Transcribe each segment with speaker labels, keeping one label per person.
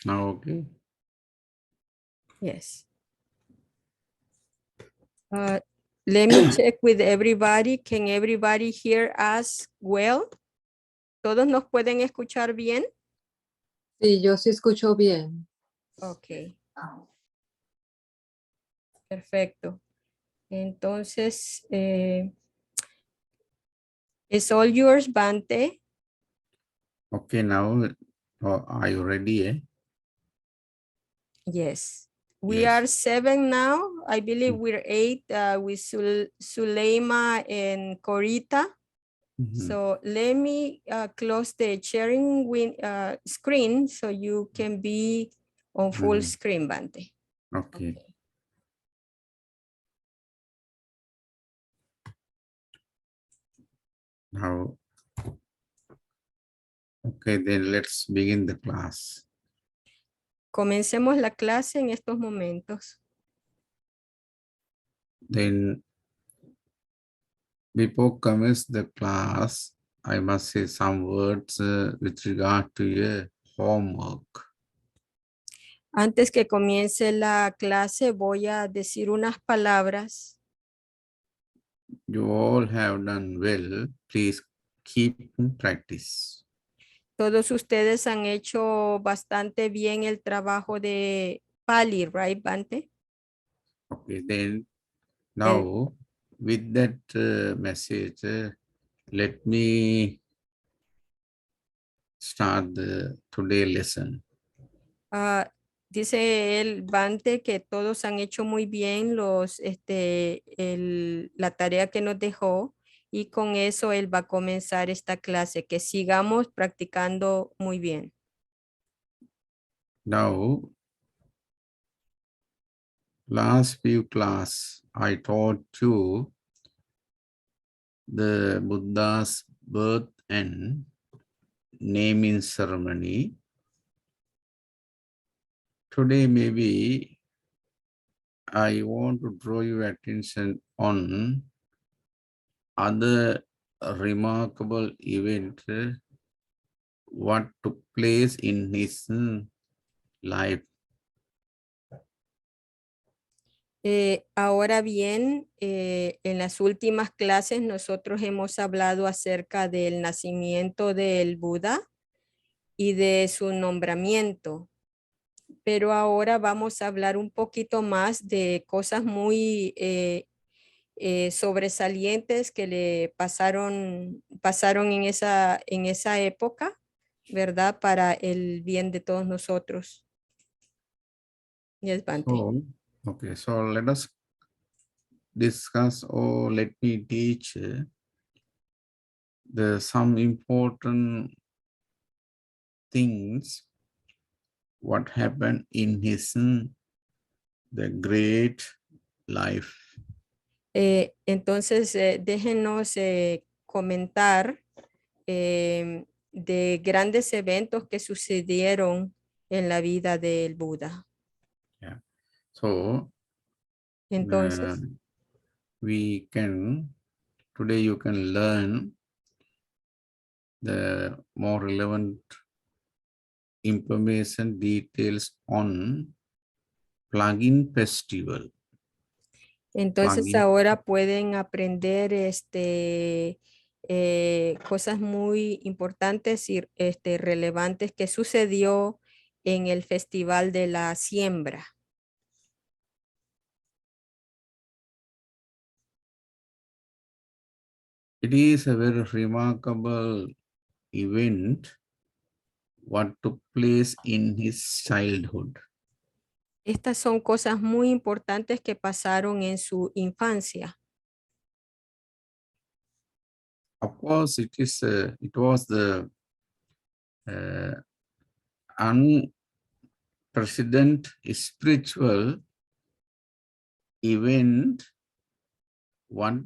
Speaker 1: Okay.
Speaker 2: Yes. Let me check with everybody. Can everybody hear us well? ¿Todos nos pueden escuchar bien?
Speaker 3: Sí, yo sí escucho bien.
Speaker 2: Ok. Perfecto. Entonces, it's all yours, Bhante.
Speaker 1: Okay, now are you ready?
Speaker 2: Yes. We
Speaker 1: Yes.
Speaker 2: are 7 now. I believe we're 8 with Suleima and Corita. So let me close the sharing screen so you can be on full screen, Bhante.
Speaker 1: Okay. Now, okay, then let's begin the class.
Speaker 2: Comencemos la clase en estos momentos.
Speaker 1: Then, before commence the class, I must say some words with regard to your homework.
Speaker 2: Antes que comience la clase, voy a decir unas palabras.
Speaker 1: You all have done well. Please keep in practice.
Speaker 2: Todos ustedes han hecho bastante bien el trabajo de Pali, right, Bhante?
Speaker 1: Okay, then now with that message, let me start the today lesson.
Speaker 2: Dice el Bhante que todos han hecho muy bien la tarea que nos dejó y con eso él va a comenzar esta clase, que sigamos practicando muy bien.
Speaker 1: Now, last few class, I taught you the Buddha's birth and naming ceremony. Today, maybe I want to draw your attention on other remarkable event what took place in his life.
Speaker 2: Ahora bien, en las últimas clases nosotros hemos hablado acerca del nacimiento del Buda y de su nombramiento, pero ahora vamos a hablar un poquito más de cosas muy sobresalientes que le pasaron en esa época, ¿verdad? Para el bien de todos nosotros. Yes, Bhante.
Speaker 1: Okay, so let us discuss or let me teach some important things what happened in his the great life.
Speaker 2: Entonces, déjenos comentar de grandes eventos que sucedieron en la vida del Buda.
Speaker 1: Yeah. So
Speaker 2: Entonces,
Speaker 1: we can today you can learn the more relevant information details on plugin festival.
Speaker 2: entonces ahora pueden aprender cosas muy importantes y relevantes que sucedió en el Festival de la Siembra.
Speaker 1: It is a very remarkable event what took place in his childhood.
Speaker 2: Estas son cosas muy importantes que pasaron en su infancia.
Speaker 1: Of course, it was the unprecedented spiritual event one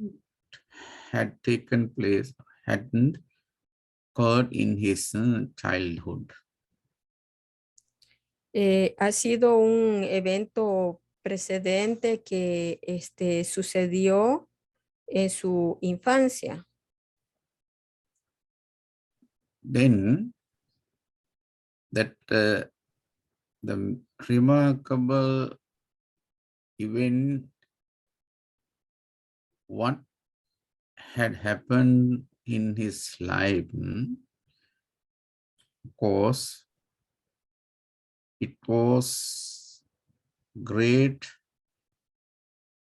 Speaker 1: had taken place, hadn't occurred in his childhood.
Speaker 2: Ha sido un evento precedente que sucedió en su infancia.
Speaker 1: Then that The remarkable event, what had happened in his life, of course, it was great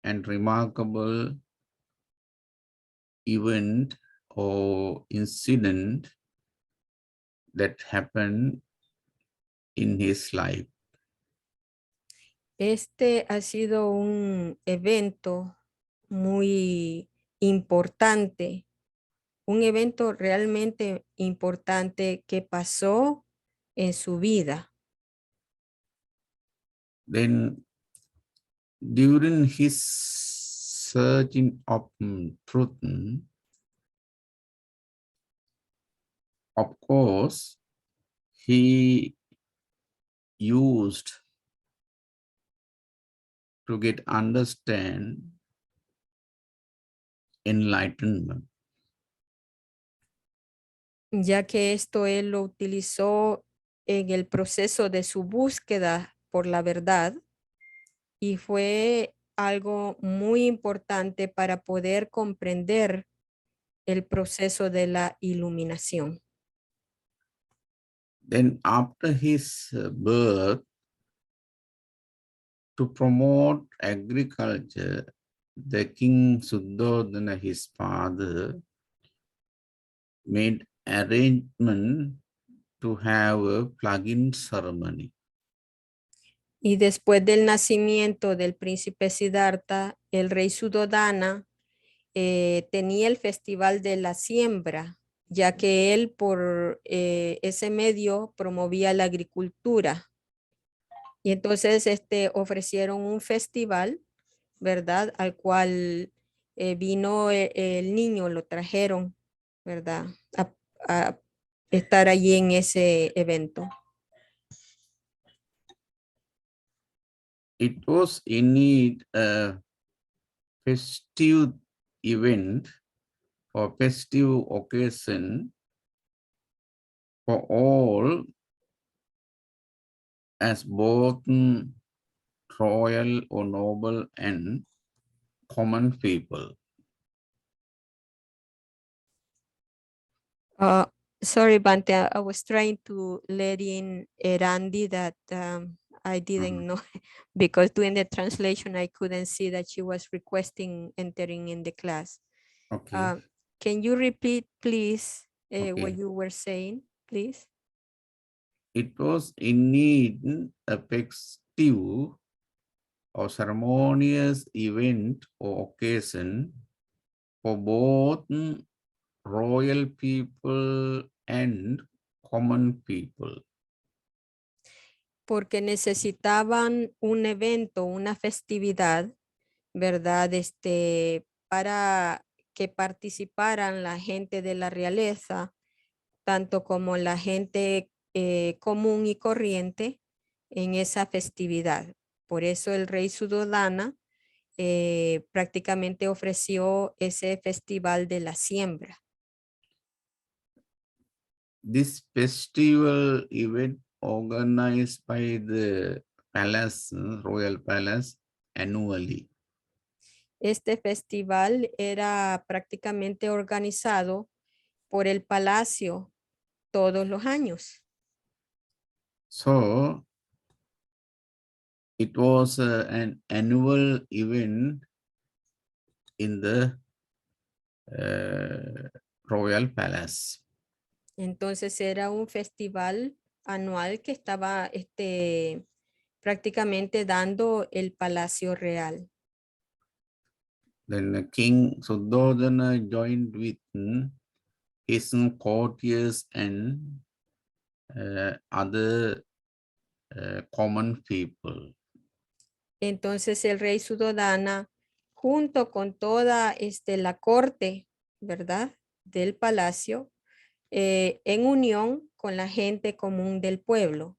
Speaker 1: and remarkable event or incident that happened in his life.
Speaker 2: Este ha sido un evento muy importante, un evento realmente importante que pasó en su vida.
Speaker 1: Then during his searching of truth, of course, he used to get understand enlightenment.
Speaker 2: Ya que esto él lo utilizó en el proceso de su búsqueda por la verdad y fue algo muy importante para poder comprender el proceso de la iluminación.
Speaker 1: Then after his birth, to promote agriculture, the King Suddhodana, his father, made arrangement to have a plug-in ceremony.
Speaker 2: Y después del nacimiento del príncipe Siddhartha, el rey Suddhodana tenía el festival de la siembra, ya que él por ese medio promovía la agricultura. Y entonces ofrecieron un festival, ¿verdad? Al cual vino el niño, lo trajeron, ¿verdad? A estar allí en ese evento.
Speaker 1: It was indeed a festive event or festive occasion for all, as both royal or noble and common people.
Speaker 2: Sorry, Bhante, I was trying to let in Erandi that I didn't know because doing the translation, I couldn't see that she was requesting entering in the class.
Speaker 1: Okay.
Speaker 2: Can you repeat, please,
Speaker 1: Okay.
Speaker 2: what you were saying, please?
Speaker 1: It was indeed a festive or ceremonious event or occasion for both royal people and common people.
Speaker 2: Porque necesitaban un evento, una festividad, ¿verdad? Para que participaran la gente de la realeza, tanto como la gente común y corriente en esa festividad. Por eso el rey Suddhodana prácticamente ofreció ese festival de la siembra.
Speaker 1: This festival event organized by the palace, royal palace, annually.
Speaker 2: Este festival era prácticamente organizado por el palacio todos los años.
Speaker 1: So it was an annual event in the royal palace.
Speaker 2: Entonces era un festival anual que estaba prácticamente dando el palacio real.
Speaker 1: Then King Suddhodana joined with his courtiers and other common people.
Speaker 2: Entonces el rey Suddhodana, junto con toda la corte, ¿verdad? Del palacio, en unión con la gente común del pueblo.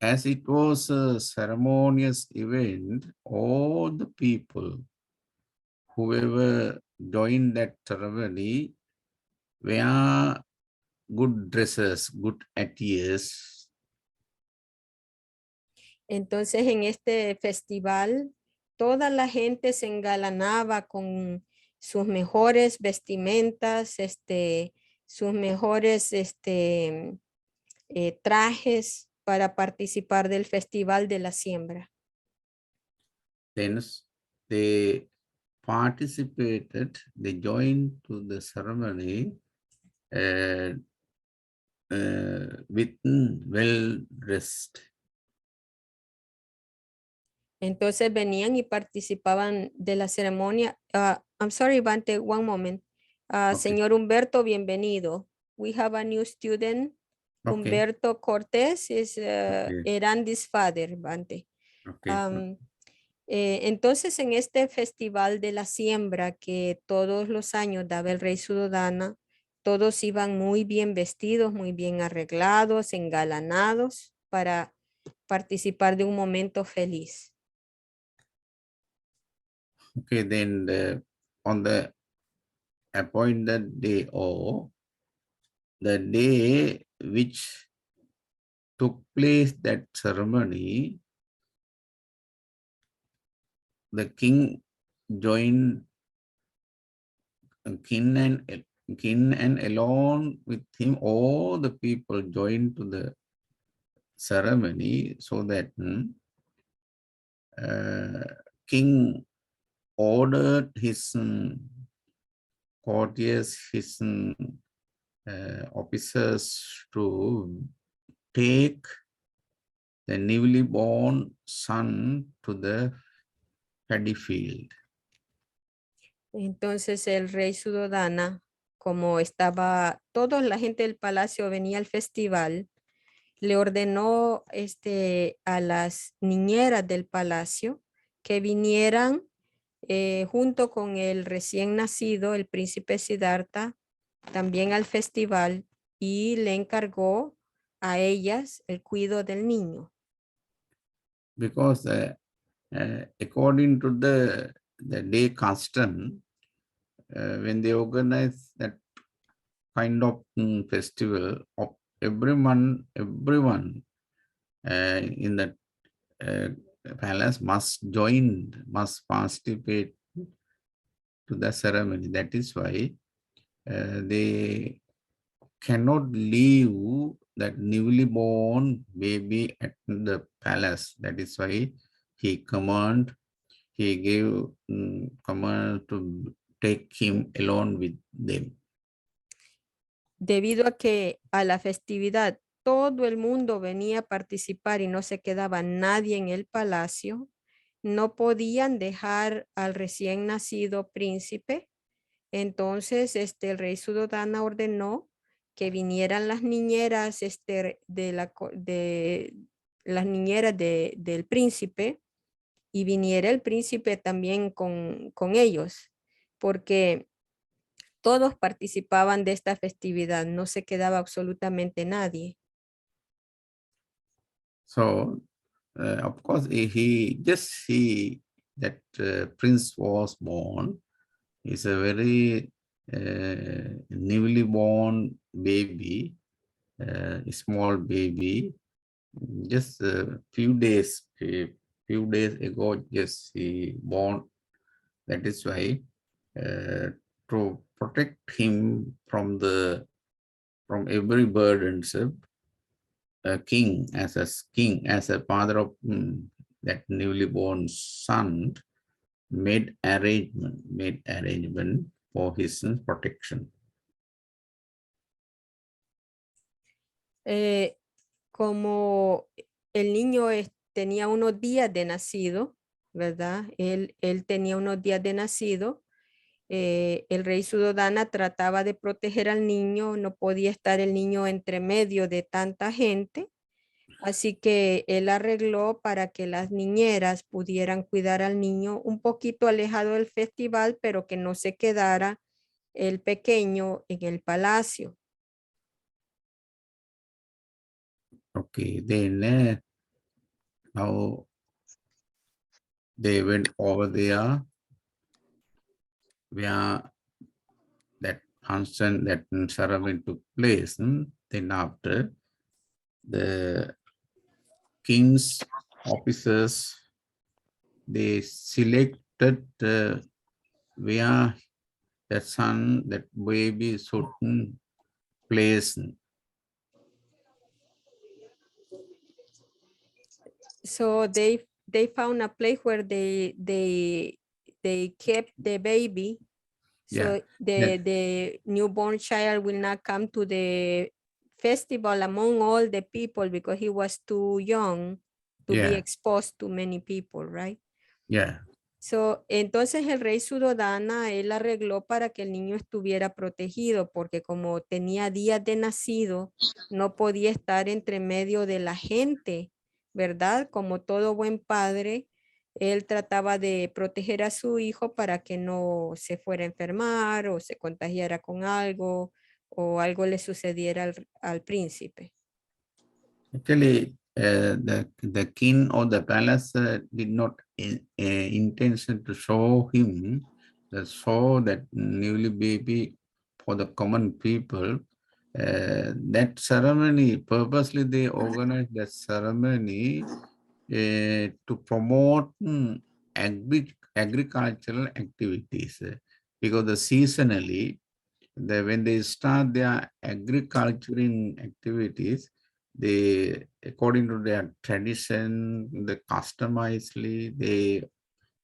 Speaker 1: As it was a ceremonious event, all the people, whoever joined that ceremony, were good dresses, good attires.
Speaker 2: Entonces en este festival toda la gente se engalanaba con sus mejores vestimentas, sus mejores trajes para participar del festival de la siembra.
Speaker 1: Then they participated, they joined to the ceremony with well dressed.
Speaker 2: Entonces venían y participaban de la ceremonia. I'm sorry, Bhante, one moment.
Speaker 1: Okay.
Speaker 2: Señor Humberto, bienvenido. We have a new student.
Speaker 1: Okay.
Speaker 2: Humberto Cortés is
Speaker 1: Okay.
Speaker 2: Erandi's father, Bhante.
Speaker 1: Okay.
Speaker 2: Entonces en este festival de la siembra que todos los años daba el Rey Suddhodana, todos iban muy bien vestidos, muy bien arreglados, engalanados para participar de un momento feliz.
Speaker 1: Okay, then on the appointed day or the day which took place that ceremony, the king joined king and along with him all the people joined to the ceremony, so that king ordered his courtiers, his officers to take the newly born son to the paddy field.
Speaker 2: Entonces el Rey Suddhodana, como estaba, toda la gente del palacio venía al festival, le ordenó a las niñeras del palacio que vinieran junto con el recién nacido, el príncipe Siddhartha, también al festival, y le encargó a ellas el cuidado del niño.
Speaker 1: Because according to the day custom, when they organize that kind of festival, of everyone in the palace must participate to the ceremony. That is why they cannot leave that newly born baby at the palace. That is why he gave command to take him along with them.
Speaker 2: Debido a que a la festividad todo el mundo venía a participar y no se quedaba nadie en el palacio, no podían dejar al recién nacido príncipe. Entonces, el Rey Suddhodana ordenó que vinieran las niñeras las niñeras del príncipe, y viniera el príncipe también con ellos, porque todos participaban de esta festividad, no se quedaba absolutamente nadie.
Speaker 1: So, of course, that prince was born. He's a very newly born baby, a small baby. Just a few days ago, just he born. That is why to protect him from every burden, a king as a father of that newly born son made arrangement for his protection.
Speaker 2: Como el niño tenía unos días de nacido, ¿verdad? Él tenía unos días de nacido. El Rey Suddhodana trataba de proteger al niño, no podía estar el niño entre medio de tanta gente, así que él arregló para que las niñeras pudieran cuidar al niño un poquito alejado del festival, pero que no se quedara el pequeño en el palacio.
Speaker 1: Okay, then now they went over there where that constant that ceremony took place. Then after, the king's officers, they selected where the son, that baby should place.
Speaker 2: So they found a place where they kept the baby. So the newborn child will not come to the festival among all the people because he was too young to be exposed to many people, right?
Speaker 1: Yeah.
Speaker 2: So, entonces el rey Suddhodana, él arregló para que el niño estuviera protegido, porque como tenía días de nacido, no podía estar entre medio de la gente, ¿verdad? Como todo buen padre, él trataba de proteger a su hijo para que no se fuera a enfermar o se contagiara con algo o algo le sucediera al príncipe.
Speaker 1: Actually, the king of the palace did not intention to show him that newly baby for the common people. That ceremony, purposely they organized that ceremony to promote agricultural activities, because the seasonally, when they start their agricultural activities, they, according to their tradition, the customizedly, they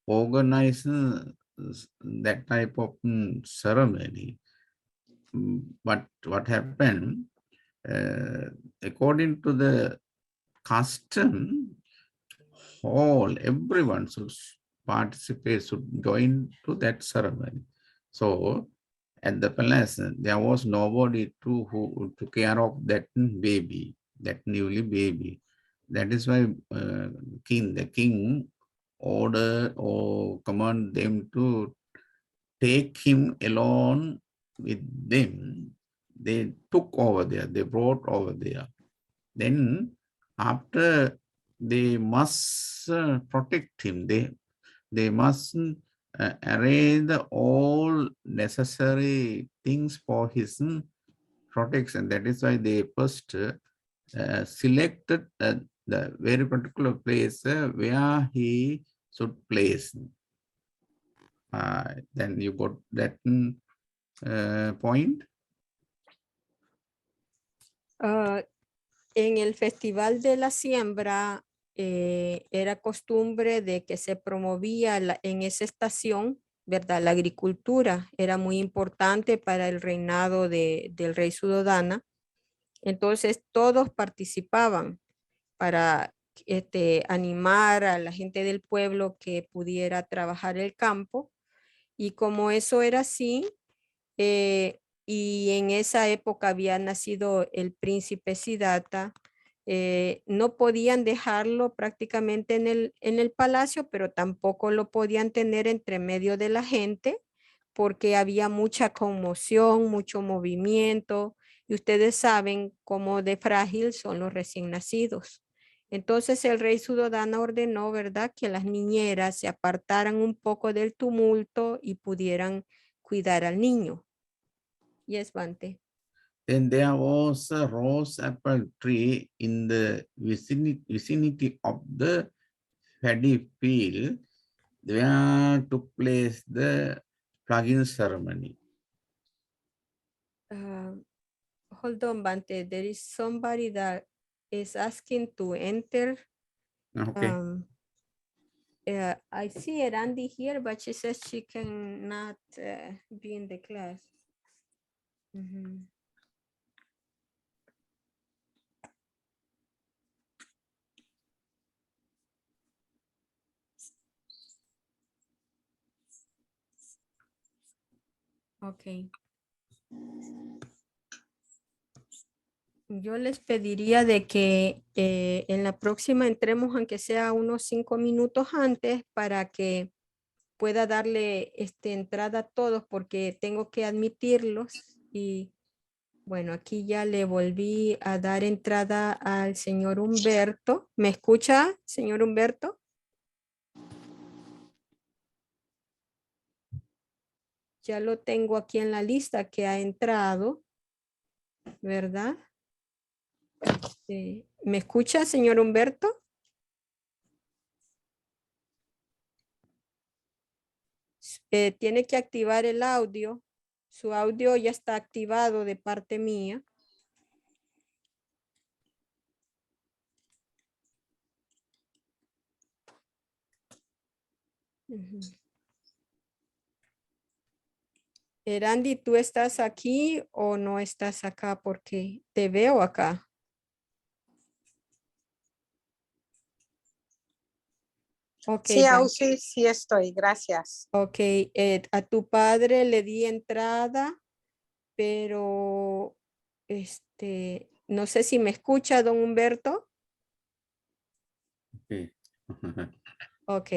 Speaker 1: organize that type of ceremony. But what happened, according to the custom, everyone should participate, should join to that ceremony. So at the palace, there was nobody who took care of that baby, that newly baby. That is why the king ordered or command them to take him alone with them. They took over there, they brought over there. Then after, they must protect him. They must arrange all necessary things for his protection. That is why they first selected the very particular place where he should place. Then you got that point.
Speaker 2: En el Festival de la Siembra era costumbre de que se promovía en esa estación, ¿verdad? La agricultura era muy importante para el reinado del rey Suddhodana. Entonces todos participaban para animar a la gente del pueblo que pudiera trabajar el campo. Y como eso era así, y en esa época había nacido el príncipe Siddhartha, no podían dejarlo prácticamente en el palacio, pero tampoco lo podían tener entre medio de la gente porque había mucha conmoción, mucho movimiento, y ustedes saben cómo de frágil son los recién nacidos. Entonces el rey Suddhodana ordenó, ¿verdad?, que las niñeras se apartaran un poco del tumulto y pudieran cuidar al niño. Yes, Bhante.
Speaker 1: Then there was a rose apple tree in the vicinity of the paddy field where took place the plugging ceremony.
Speaker 2: Hold on, Bhante. There is somebody that is asking to enter.
Speaker 1: Okay.
Speaker 2: I see Erandi here, but she says she cannot be in the class. Ok. Yo les pediría de que en la próxima entremos aunque sea unos 5 minutos antes para que pueda darle entrada a todos porque tengo que admitirlos. Y bueno, aquí ya le volví a dar entrada al señor Humberto. ¿Me escucha, señor Humberto? Ya lo tengo aquí en la lista que ha entrado, ¿verdad? ¿Me escucha, señor Humberto? Tiene que activar el audio. Su audio ya está activado de parte mía. Ujú. Erandi, ¿tú estás aquí o no estás acá? Porque te veo acá. Ok,
Speaker 4: Sí, Ausi, sí estoy, gracias.
Speaker 2: ok, a tu padre le di entrada, pero no sé si me escucha, don Humberto.
Speaker 1: Okay.
Speaker 2: Ok,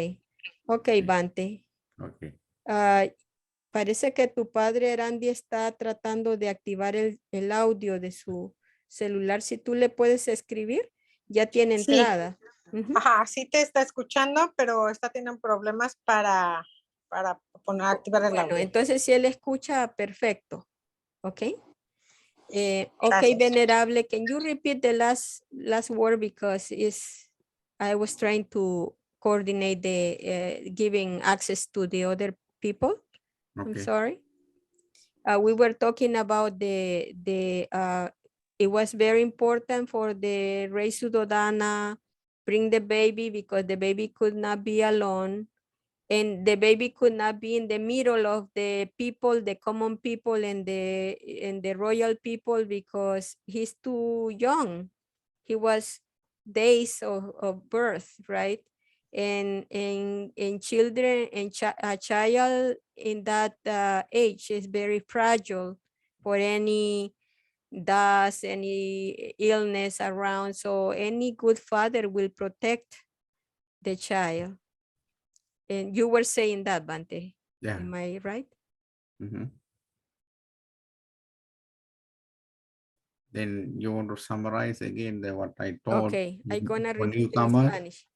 Speaker 2: ok, Bhante.
Speaker 1: Okay.
Speaker 2: Ah, parece que tu padre Erandi está tratando de activar el audio de su celular. Si tú le puedes escribir, ya tiene
Speaker 4: Sí.
Speaker 2: entrada. Ujú.
Speaker 4: Ajá, sí te está escuchando, pero está teniendo problemas para activar el
Speaker 2: Bueno,
Speaker 4: audio.
Speaker 2: entonces si él escucha, perfecto. Ok. Ok,
Speaker 4: Gracias.
Speaker 2: Venerable, can you repeat the last word because I was trying to coordinate the giving access to the other people. I'm
Speaker 1: Okay.
Speaker 2: sorry. We were talking about it was very important for the Rey Suddhodana, bring the baby because the baby could not be alone. And the baby could not be in the middle of the people, the common people and the royal people because he's too young. He was days of birth, right? And children and a child in that age is very fragile for any dust, any illness around. So any good father will protect the child. And you were saying that, Bhante.
Speaker 1: Yeah.
Speaker 2: Am I right?
Speaker 1: Mhm. Then you want to summarize again what I told
Speaker 2: Okay, I'm gonna
Speaker 1: for
Speaker 2: repeat in
Speaker 1: newcomer,
Speaker 2: Spanish.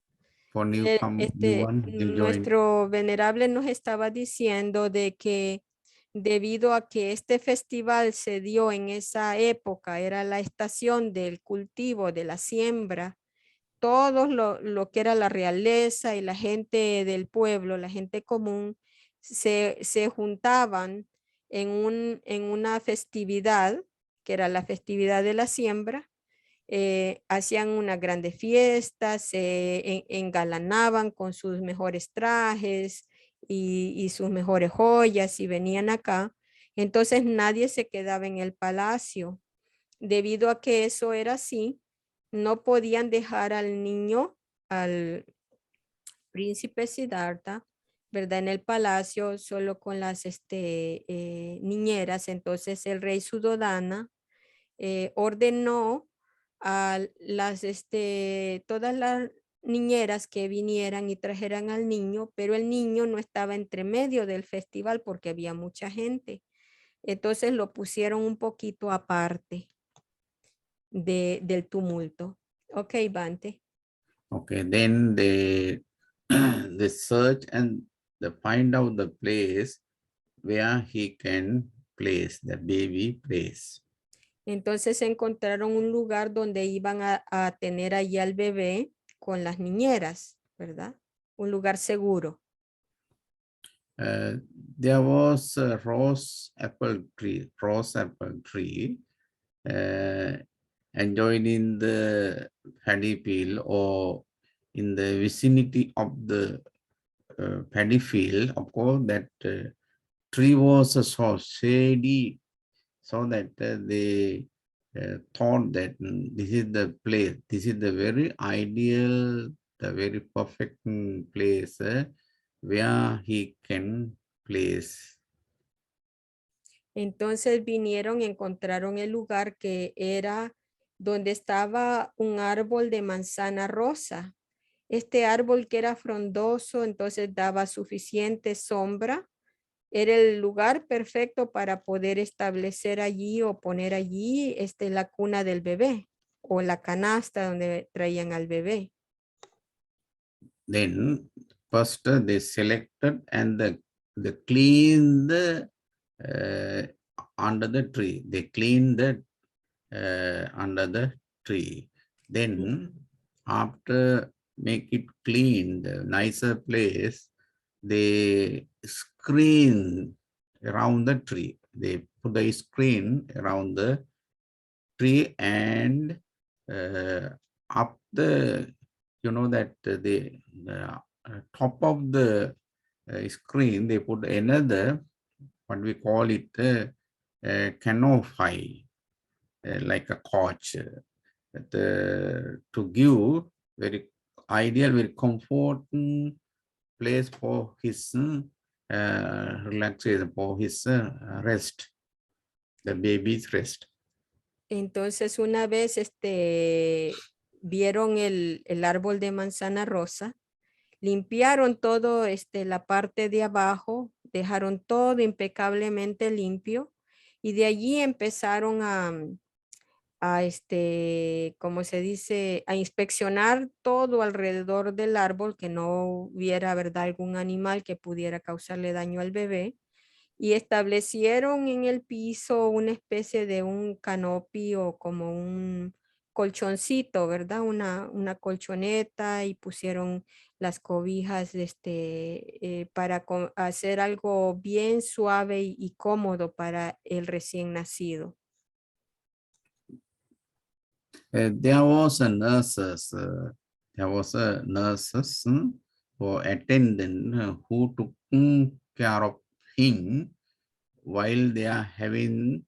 Speaker 1: for newcomer, new one, new join.
Speaker 2: Nuestro venerable nos estaba diciendo de que debido a que este festival se dio en esa época, era la estación del cultivo, de la siembra, todos lo que era la realeza y la gente del pueblo, la gente común, se juntaban en una festividad, que era la festividad de la siembra, hacían unas grandes fiestas, se engalanaban con sus mejores trajes y sus mejores joyas y venían acá. Entonces nadie se quedaba en el palacio. Debido a que eso era así, no podían dejar al niño, al príncipe Siddhartha, ¿verdad? En el palacio solo con las niñeras. Entonces el rey Suddhodana ordenó a todas las niñeras que vinieran y trajeran al niño, pero el niño no estaba entre medio del festival porque había mucha gente. Entonces lo pusieron un poquito aparte del tumulto. Ok, Bhante.
Speaker 1: Okay, then they they search and they find out the place where he can place the baby place.
Speaker 2: Entonces encontraron un lugar donde iban a tener allí al bebé con las niñeras, ¿verdad? Un lugar seguro.
Speaker 1: There was a rose apple tree enjoyed in the paddy field or in the vicinity of the paddy field. Of course, that tree was so shady, so that they thought that this is the place, this is the very ideal, the very perfect place where he can place.
Speaker 2: Entonces vinieron y encontraron el lugar que era donde estaba un árbol de manzana rosa. Este árbol que era frondoso, entonces daba suficiente sombra. Era el lugar perfecto para poder establecer allí o poner allí la cuna del bebé o la canasta donde traían al bebé.
Speaker 1: Then first they selected and the cleaned under the tree. They clean the under the tree. Then after make it clean, the nicer place, they screen around the tree. They put the screen around the tree and up the, you know that the top of the screen, they put another, what we call it, canopy, like a couch, to give very ideal, very comforting place for his relaxation, for his rest, the baby's rest.
Speaker 2: Entonces una vez vieron el árbol de manzana rosa, limpiaron todo la parte de abajo, dejaron todo impecablemente limpio y de allí empezaron a como se dice, a inspeccionar todo alrededor del árbol, que no hubiera, ¿verdad?, algún animal que pudiera causarle daño al bebé. Y establecieron en el piso una especie de un canopy o como un colchoncito, ¿verdad? Una colchoneta y pusieron las cobijas para hacer algo bien suave y cómodo para el recién nacido.
Speaker 1: There was a nurses, or attendant who took care of him while they are having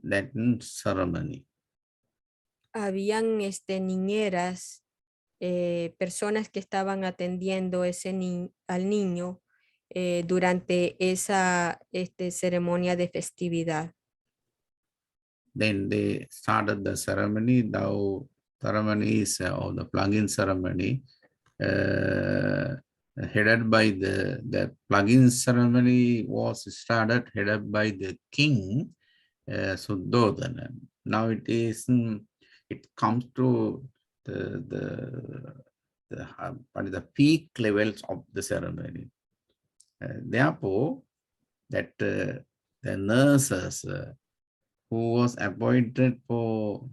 Speaker 1: that ceremony.
Speaker 2: Habían niñeras, personas que estaban atendiendo al niño durante esa ceremonia de festividad.
Speaker 1: Then they started the ceremony. The ceremony is or the plug-in ceremony, headed by the plug-in ceremony was started, headed by the king Suddhodana. Now it is it comes to the peak levels of the ceremony. Therefore, that the nurses who was appointed for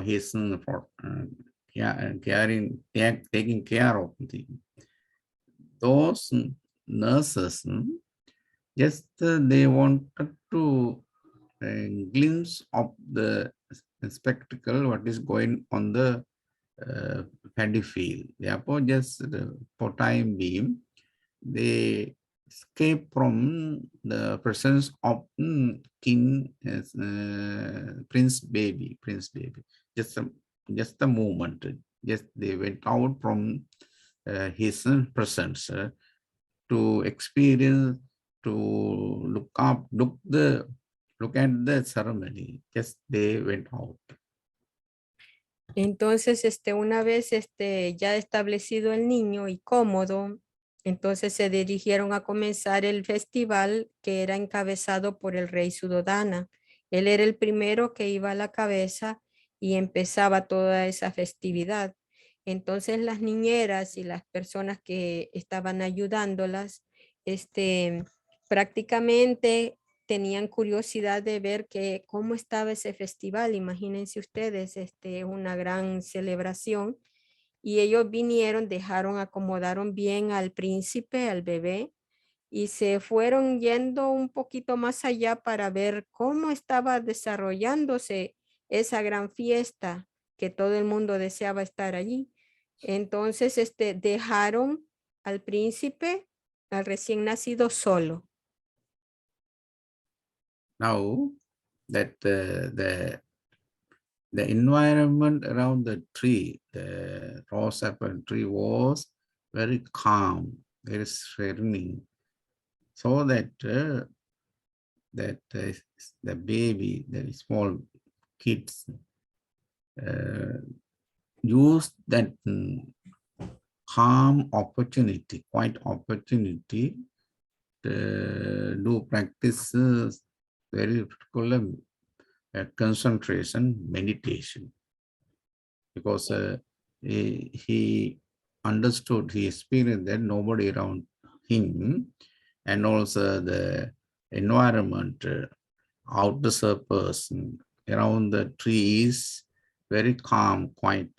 Speaker 1: his taking care of those nurses, just they wanted to glimpse of the spectacle, what is going on the paddy field. Therefore, just for time being, they escape from the presence of king prince baby. Just a moment. Just they went out from his presence to experience, to look at the ceremony. Just they went out.
Speaker 2: Entonces, una vez ya establecido el niño y cómodo, entonces se dirigieron a comenzar el festival que era encabezado por el Rey Suddhodana. Él era el primero que iba a la cabeza y empezaba toda esa festividad. Entonces las niñeras y las personas que estaban ayudándolas, prácticamente tenían curiosidad de ver cómo estaba ese festival. Imagínense ustedes, una gran celebración. Y ellos vinieron, acomodaron bien al príncipe, al bebé, y se fueron yendo un poquito más allá para ver cómo estaba desarrollándose esa gran fiesta que todo el mundo deseaba estar allí. Entonces, dejaron al príncipe, al recién nacido, solo.
Speaker 1: Now that the environment around the tree, the rose apple tree, was very calm, very serene, so that the baby, the small kids, use that calm opportunity, quiet opportunity, to do practices very particular concentration, meditation, because he understood, he experienced that nobody around him, and also the environment, outer surface, around the trees, very calm, quiet,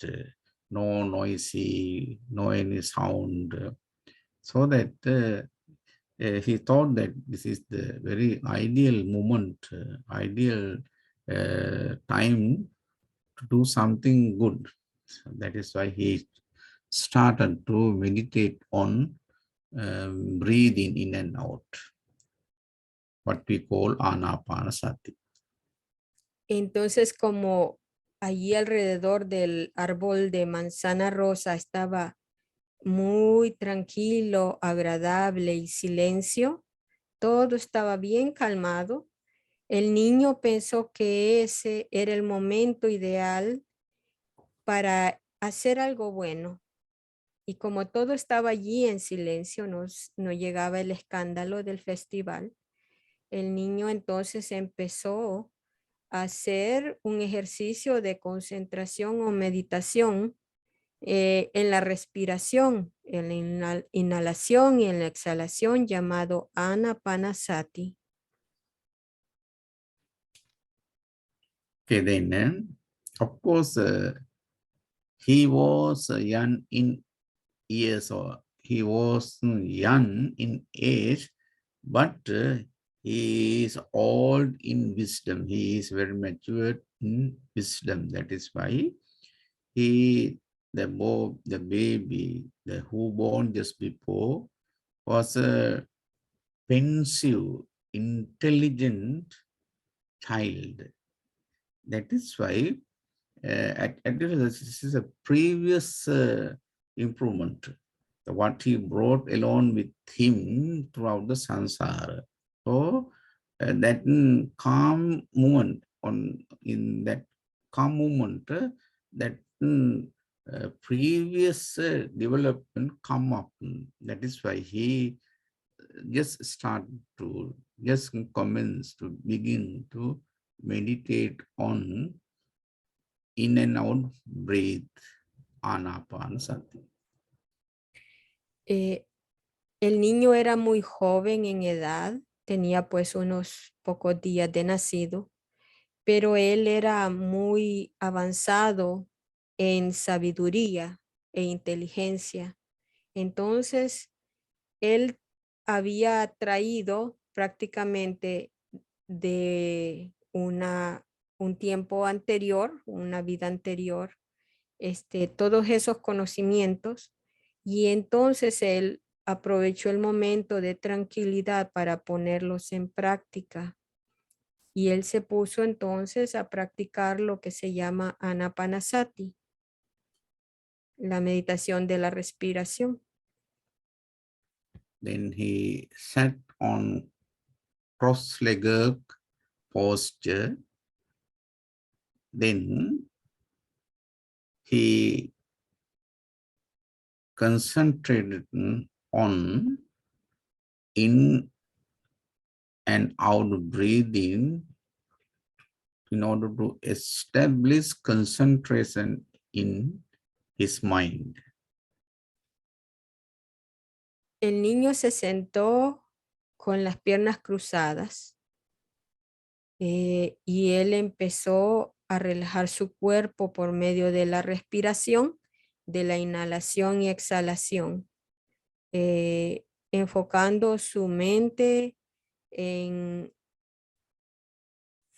Speaker 1: no noisy, no any sound, so that he thought that this is the very ideal moment, ideal time to do something good. So that is why he started to meditate on breathing in and out, what we call anapanasati.
Speaker 2: Entonces, como allí alrededor del árbol de manzana rosa estaba muy tranquilo, agradable y silencio, todo estaba bien calmado, el niño pensó que ese era el momento ideal para hacer algo bueno. Y como todo estaba allí en silencio, no llegaba el escándalo del festival, el niño entonces empezó a hacer un ejercicio de concentración o meditación en la respiración, en la inhalación y en la exhalación, llamado anapanasati.
Speaker 1: Okay, then, of course, he was young in years, or he was young in age, but he is old in wisdom. He is very mature in wisdom. That is why the baby, who born just before, was a pensive, intelligent child. That is why this is a previous improvement, what he brought along with him throughout the samsara. So that calm moment, in that calm moment, that previous development come up. That is why he just commence to begin to meditate on in and out breathe, anapanasati.
Speaker 2: El niño era muy joven en edad, tenía pues unos pocos días de nacido, pero él era muy avanzado en sabiduría e inteligencia. Entonces, él había traído prácticamente de un tiempo anterior, una vida anterior, todos esos conocimientos, y entonces él aprovechó el momento de tranquilidad para ponerlos en práctica. Y él se puso entonces a practicar lo que se llama anapanasati, la meditación de la respiración.
Speaker 1: Then he sat on cross-legged posture. Then he concentrated on in and out breathing in order to establish concentration in his mind.
Speaker 2: El niño se sentó con las piernas cruzadas y él empezó a relajar su cuerpo por medio de la respiración, de la inhalación y exhalación, enfocando su mente en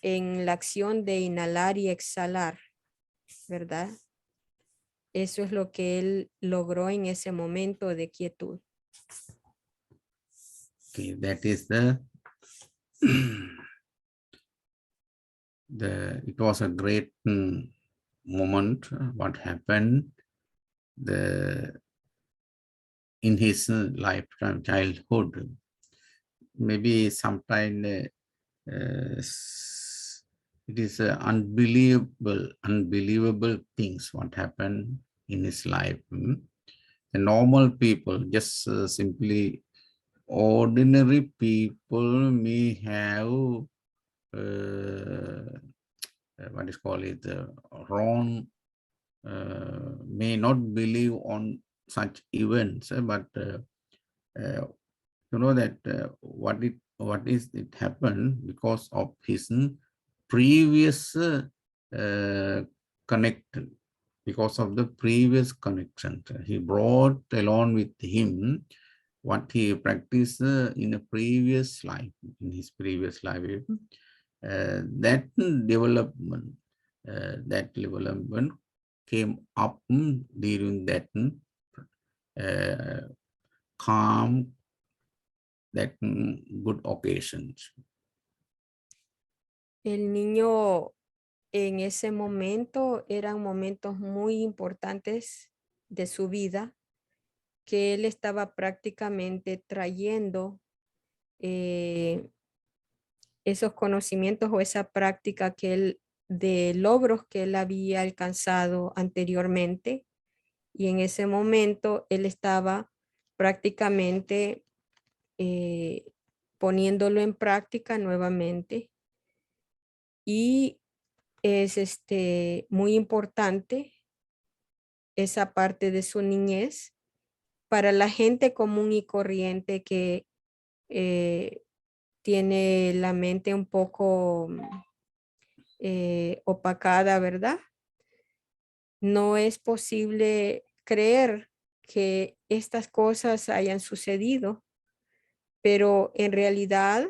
Speaker 2: la acción de inhalar y exhalar, ¿verdad? Eso es lo que él logró en ese momento de quietud.
Speaker 1: Okay, that is it was a great moment. What happened in his lifetime, childhood. Maybe sometime it is unbelievable things what happened in his life. The normal people, just simply ordinary people, may have what is called it wrong, may not believe on such events, but you know that what it what is it happened because of his previous connection, because of the previous connection. He brought along with him what he practiced in a previous life, in his previous life. That development came up during that calm, that good occasions.
Speaker 2: El niño en ese momento eran momentos muy importantes de su vida que él estaba prácticamente trayendo esos conocimientos o esa práctica que él, de logros que él había alcanzado anteriormente, y en ese momento él estaba prácticamente poniéndolo en práctica nuevamente, y es muy importante esa parte de su niñez para la gente común y corriente que tiene la mente un poco opacada, ¿verdad? No es posible creer que estas cosas hayan sucedido, pero en realidad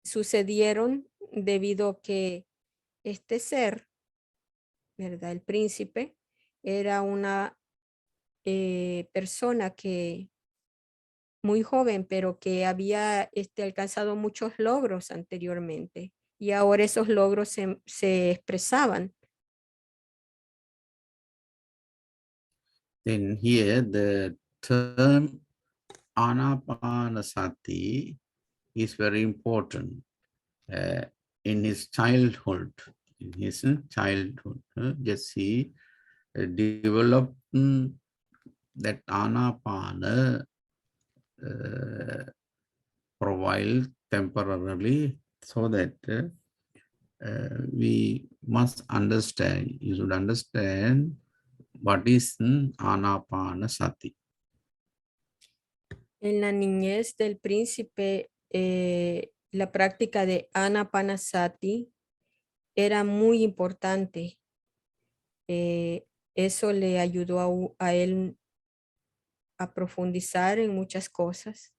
Speaker 2: sucedieron debido a que este ser, ¿verdad? El príncipe era una persona que muy joven, pero que había alcanzado muchos logros anteriormente, y ahora esos logros se expresaban.
Speaker 1: Then here the term anapanasati is very important. In his childhood, just he developed that anapana for a while temporarily, so that we must understand, you should understand what is anapanasati.
Speaker 2: En la niñez del príncipe, la práctica de anapanasati era muy importante. Eso le ayudó a él a profundizar en muchas cosas.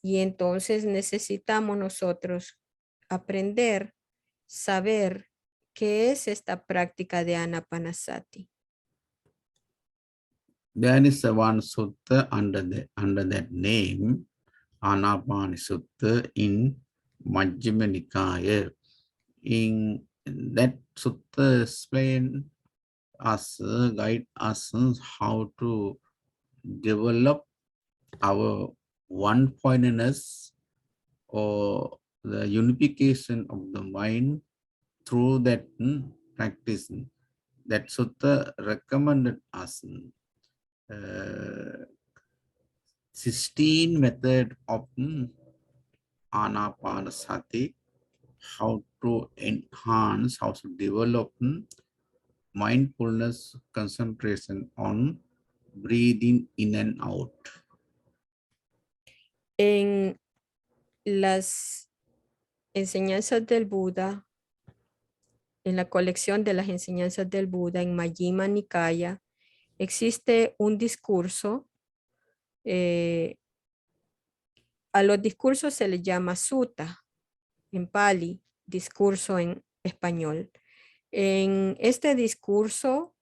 Speaker 2: Y entonces necesitamos nosotros aprender, saber qué es esta práctica de anapanasati.
Speaker 1: There is a one sutta under that name, Anapanasutta, in Majjhima Nikaya. In that sutta explain us, guide us how to develop our one-pointedness or the unification of the mind through that practice. That sutta recommended us 16 method of anapanasati, how to enhance, how to develop mindfulness, concentration on breathing in and out.
Speaker 2: En las enseñanzas del Buda, en la colección de las enseñanzas del Buda, en Majjhima Nikaya, existe un discurso. A los discursos se les llama sutta en Pali, discurso en español. En este discurso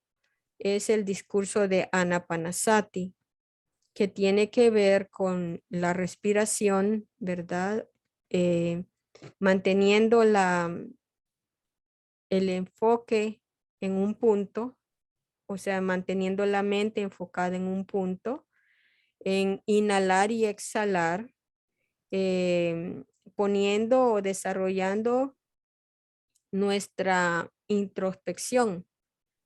Speaker 2: es el discurso de Anapanasati, que tiene que ver con la respiración, ¿verdad? Manteniendo el enfoque en un punto, o sea, manteniendo la mente enfocada en un punto, en inhalar y exhalar, poniendo o desarrollando nuestra introspección,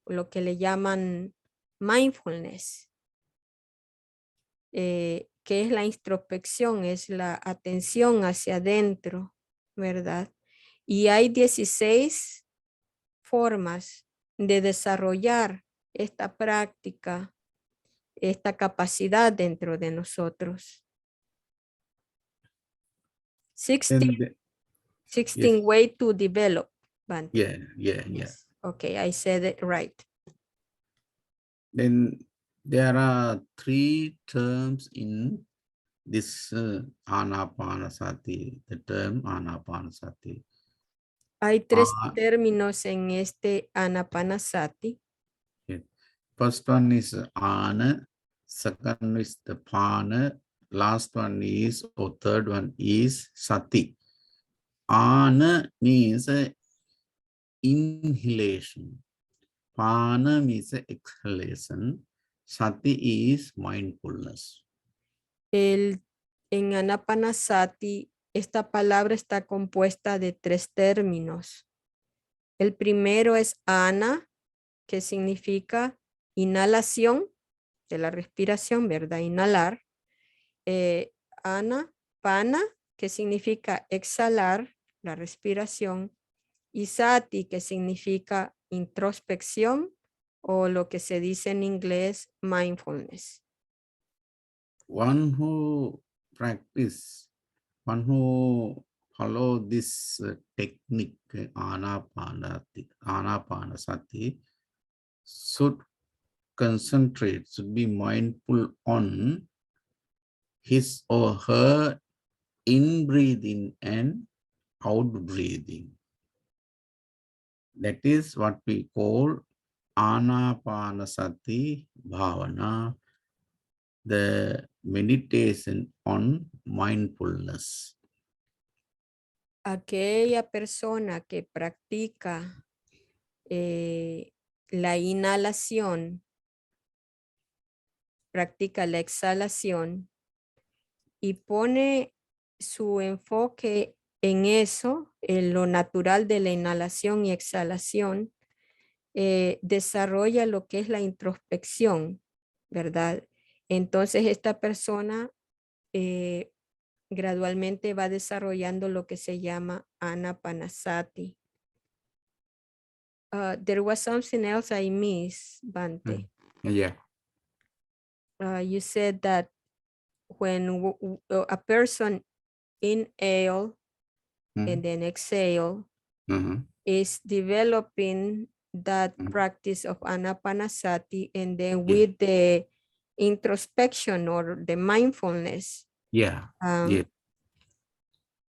Speaker 2: lo que le llaman mindfulness. ¿Qué es la introspección? Es la atención hacia adentro, ¿verdad? Y hay 16 formas de desarrollar esta práctica, esta capacidad dentro de nosotros. 16,
Speaker 1: Then
Speaker 2: 16 way to develop. Bhante.
Speaker 1: yeah.
Speaker 2: Yes. Okay, I said it right.
Speaker 1: Then there are three terms in this anapanasati, the term anapanasati.
Speaker 2: Hay tres términos en este anapanasati.
Speaker 1: First one is ana, second is the pana, last one is, or third one is sati. Ana means inhalation. Pana means exhalation. Sati is mindfulness.
Speaker 2: En anapanasati, esta palabra está compuesta de tres términos. El primero es ana, que significa inhalación de la respiración, ¿verdad? Inhalar. Ana, pana, que significa exhalar la respiración. Y sati, que significa introspección o lo que se dice en inglés mindfulness.
Speaker 1: One who practice, one who follow this technique, anapanasati, should concentrate, should be mindful on his or her in-breathing and out-breathing. That is what we call anapanasati bhavana, the meditation on mindfulness.
Speaker 2: Aquella persona que practica la inhalación, practica la exhalación y pone su enfoque en eso, en lo natural de la inhalación y exhalación, desarrolla lo que es la introspección, ¿verdad? Entonces esta persona gradualmente va desarrollando lo que se llama anapanasati. There was something else I missed, Bhante.
Speaker 1: Yeah.
Speaker 2: You said that when a person inhale and then exhale is developing that practice of anapanasati, and then with the introspection or the mindfulness.
Speaker 1: Yeah.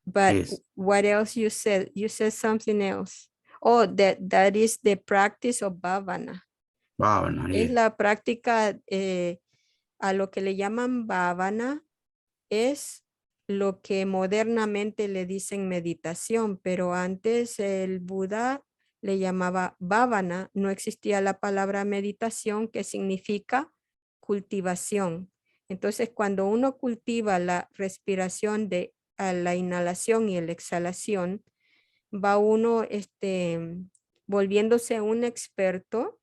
Speaker 2: But
Speaker 1: Yes.
Speaker 2: what else you said? You said something else. Oh, that is the practice of bhavana.
Speaker 1: Bhavana,
Speaker 2: Es
Speaker 1: yes.
Speaker 2: la práctica a lo que le llaman bhavana, es lo que modernamente le dicen meditación, pero antes el Buda le llamaba bhavana, no existía la palabra meditación, que significa cultivación. Entonces, cuando uno cultiva la respiración de a la inhalación y la exhalación, va uno volviéndose un experto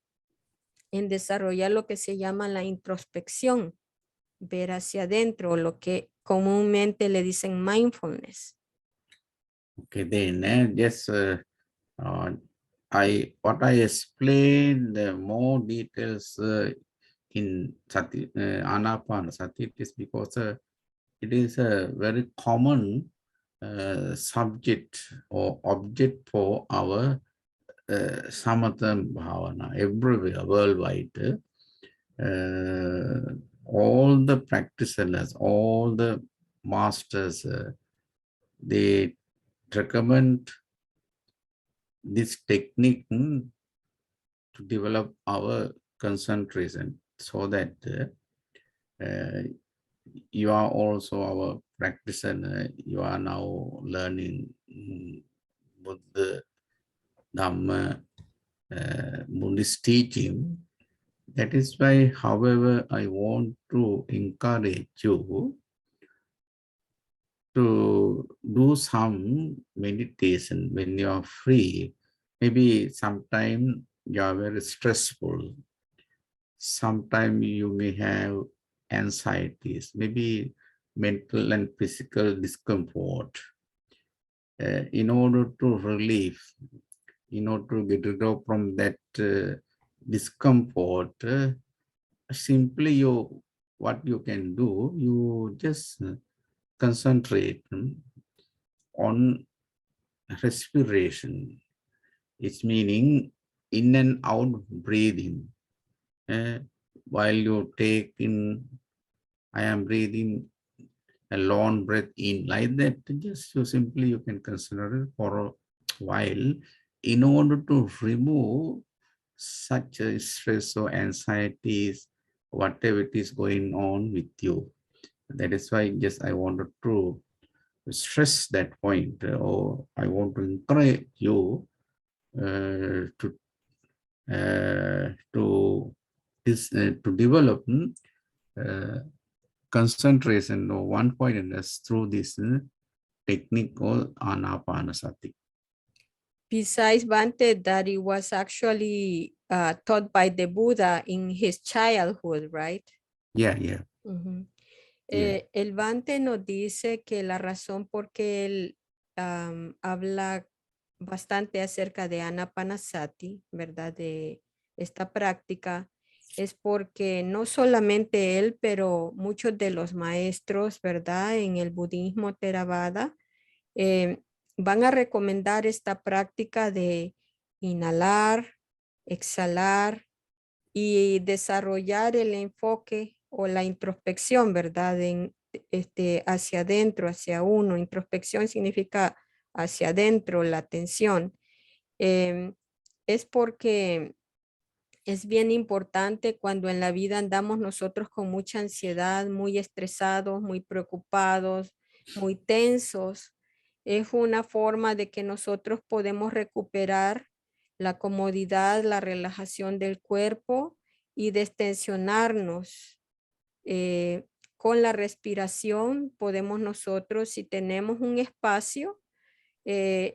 Speaker 2: en desarrollar lo que se llama la introspección, ver hacia adentro, lo que comúnmente le dicen mindfulness.
Speaker 1: Okay, then yes, what I explained more details in sati, anapanasati is because it is a very common subject or object for our samatha bhavana everywhere worldwide. All the practitioners, all the masters, they recommend this technique to develop our concentration, so that you are also our practitioner. You are now learning Buddha, Dhamma, Buddhist teaching. That is why, however, I want to encourage you to do some meditation when you are free. Maybe sometime you are very stressful. Sometimes you may have anxieties, maybe mental and physical discomfort. In order to relieve, in order to get rid of from that discomfort, simply what you can do, you just concentrate on respiration. It's meaning in and out breathing. While you take in, I am breathing a long breath in, like that, just so simply you can consider it for a while in order to remove such a stress or anxieties, whatever it is going on with you. That is why just I wanted to stress that point, or I want to encourage you to develop concentration or one pointedness through this technique called anapanasati.
Speaker 2: Besides Bhante, that it was actually taught by the Buddha in his childhood, right?
Speaker 1: Yeah, yeah.
Speaker 2: Ujú.
Speaker 1: Yeah.
Speaker 2: El Bhante nos dice que la razón por qué él habla bastante acerca de Anapanasati, ¿verdad? De esta práctica, es porque no solamente él, pero muchos de los maestros, ¿verdad? En el budismo Theravada, van a recomendar esta práctica de inhalar, exhalar y desarrollar el enfoque o la introspección, ¿verdad? Hacia adentro, hacia uno. Introspección significa hacia adentro, la atención. Es porque es bien importante cuando en la vida andamos nosotros con mucha ansiedad, muy estresados, muy preocupados, muy tensos. Es una forma de que nosotros podemos recuperar la comodidad, la relajación del cuerpo y destensionarnos. Con la respiración podemos nosotros, si tenemos un espacio,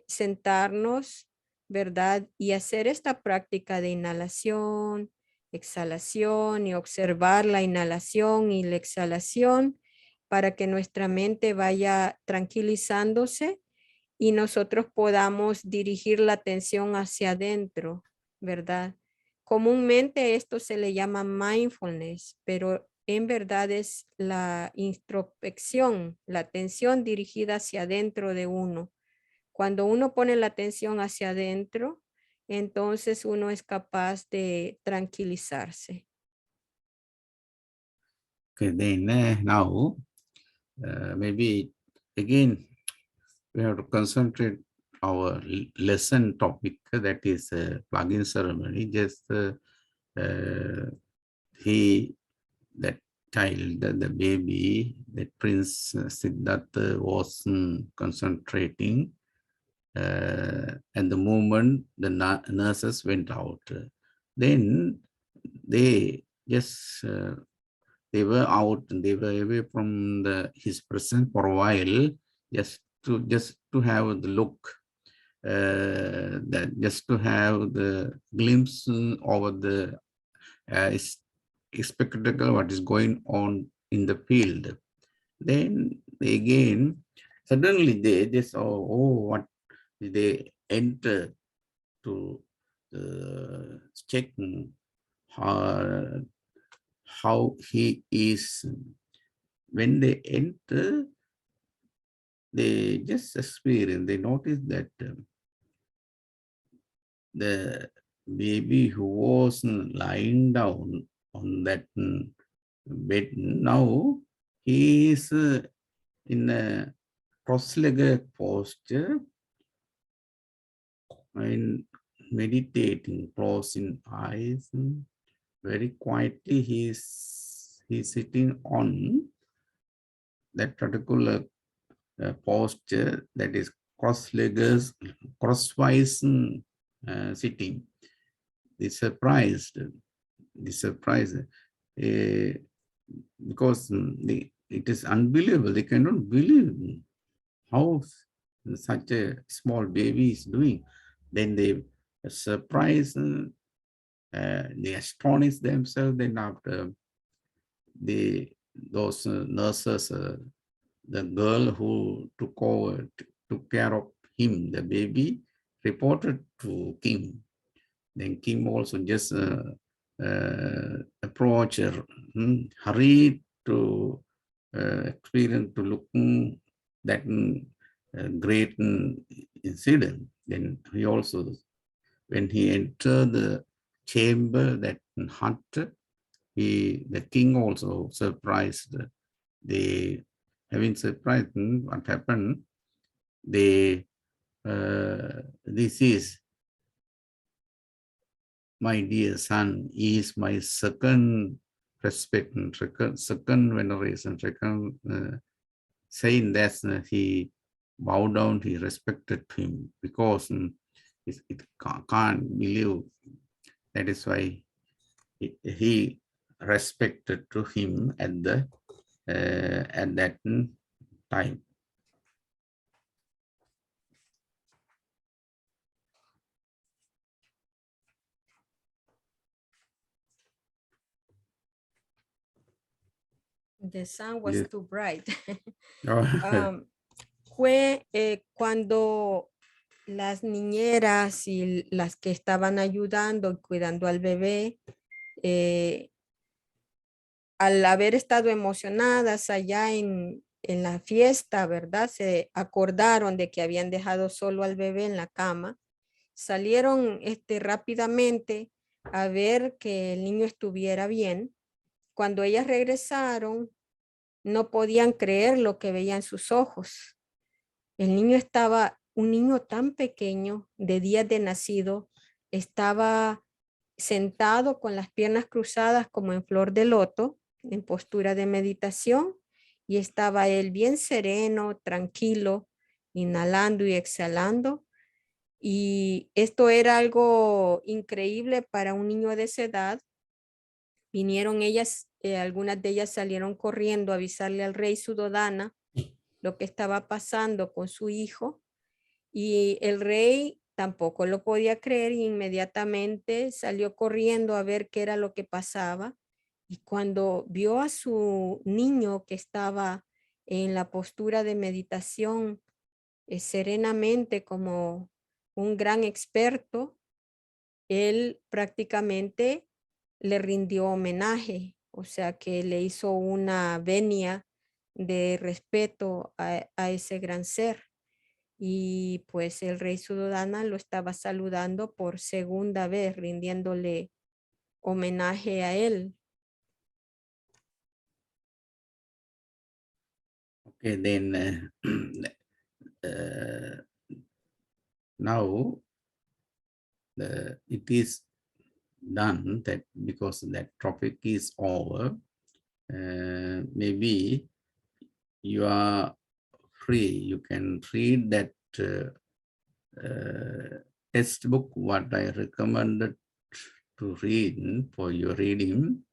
Speaker 2: sentarnos, ¿verdad? Y hacer esta práctica de inhalación, exhalación y observar la inhalación y la exhalación para que nuestra mente vaya tranquilizándose y nosotros podamos dirigir la atención hacia adentro, ¿verdad? Comúnmente esto se le llama mindfulness, pero en verdad es la introspección, la atención dirigida hacia adentro de uno. Cuando uno pone la atención hacia adentro, entonces uno es capaz de tranquilizarse.
Speaker 1: Okay, then now maybe again we have to concentrate our lesson topic, that is plug-in ceremony. Just that child, the baby, that Prince Siddhartha was concentrating, and the moment the nurses went out, then they just they were out and they were away from his presence for a while, just to have the look, that just to have the glimpse over the spectacle what is going on in the field. Then again suddenly they just what they enter to check how he is. When they enter, they just experience, they notice that the baby who was lying down on that bed, now he is in a cross-legged posture and meditating, closing eyes. Very quietly he's sitting on that particular posture, that is cross-legged, crosswise sitting. They surprised, because it is unbelievable. They cannot believe how such a small baby is doing. Then they surprise, they astonish themselves. Then after those nurses, the girl who took care of him, the baby, reported to Kim. Then Kim also just approached her, hurried to experience, to look that great incident. Then he also, when he entered the chamber, that hut, the king also surprised. They, having surprised, what happened? They, this is my dear son, he is my second respect, second veneration, second saying that he bowed down, he respected him because it can't believe. That is why he respected to him at that time.
Speaker 2: The sun was
Speaker 1: Yes.
Speaker 2: too bright.
Speaker 1: Oh,
Speaker 2: Fue cuando las niñeras y las que estaban ayudando y cuidando al bebé, al haber estado emocionadas allá en la fiesta, ¿verdad? Se acordaron de que habían dejado solo al bebé en la cama. Salieron rápidamente a ver que el niño estuviera bien. Cuando ellas regresaron, no podían creer lo que veían sus ojos. El niño estaba, un niño tan pequeño, de días de nacido, estaba sentado con las piernas cruzadas como en flor de loto, en postura de meditación, y estaba él bien sereno, tranquilo, inhalando y exhalando. Y esto era algo increíble para un niño de esa edad. Vinieron ellas, algunas de ellas salieron corriendo a avisarle al Rey Suddhodana lo que estaba pasando con su hijo, y el rey tampoco lo podía creer y inmediatamente salió corriendo a ver qué era lo que pasaba. Y cuando vio a su niño que estaba en la postura de meditación, serenamente como un gran experto, él prácticamente le rindió homenaje, o sea que le hizo una venia de respeto a ese gran ser. Y pues el Rey Suddhodana lo estaba saludando por segunda vez, rindiéndole homenaje a él.
Speaker 1: okay, then now it is done, that because that topic is over, maybe you are free, you can read that textbook what I recommended to read for your reading,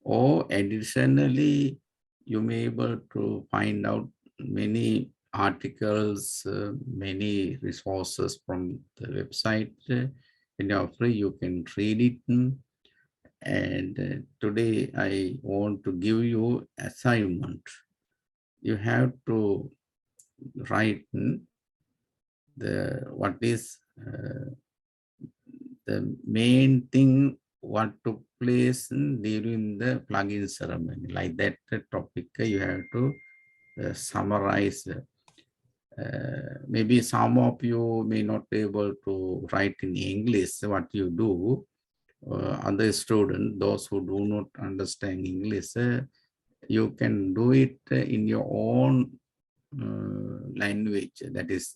Speaker 1: or additionally you may be able to find out many articles, many resources from the website. When you are free, you can read it. And today I want to give you assignment. You have to write what is the main thing what took place during the plug-in ceremony. Like that topic, you have to summarize. Maybe some of you may not be able to write in English. What you do, other students, those who do not understand English, you can do it in your own language, that is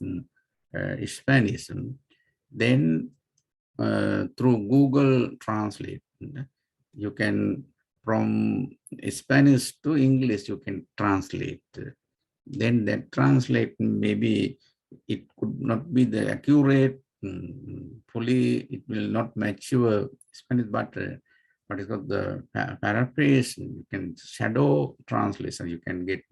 Speaker 1: Spanish. Then through Google Translate, you can, from Spanish to English, you can translate. Then that translate, maybe it could not be the accurate, fully, it will not match your Spanish, but what is called the paraphrase, you can shadow translation, you can get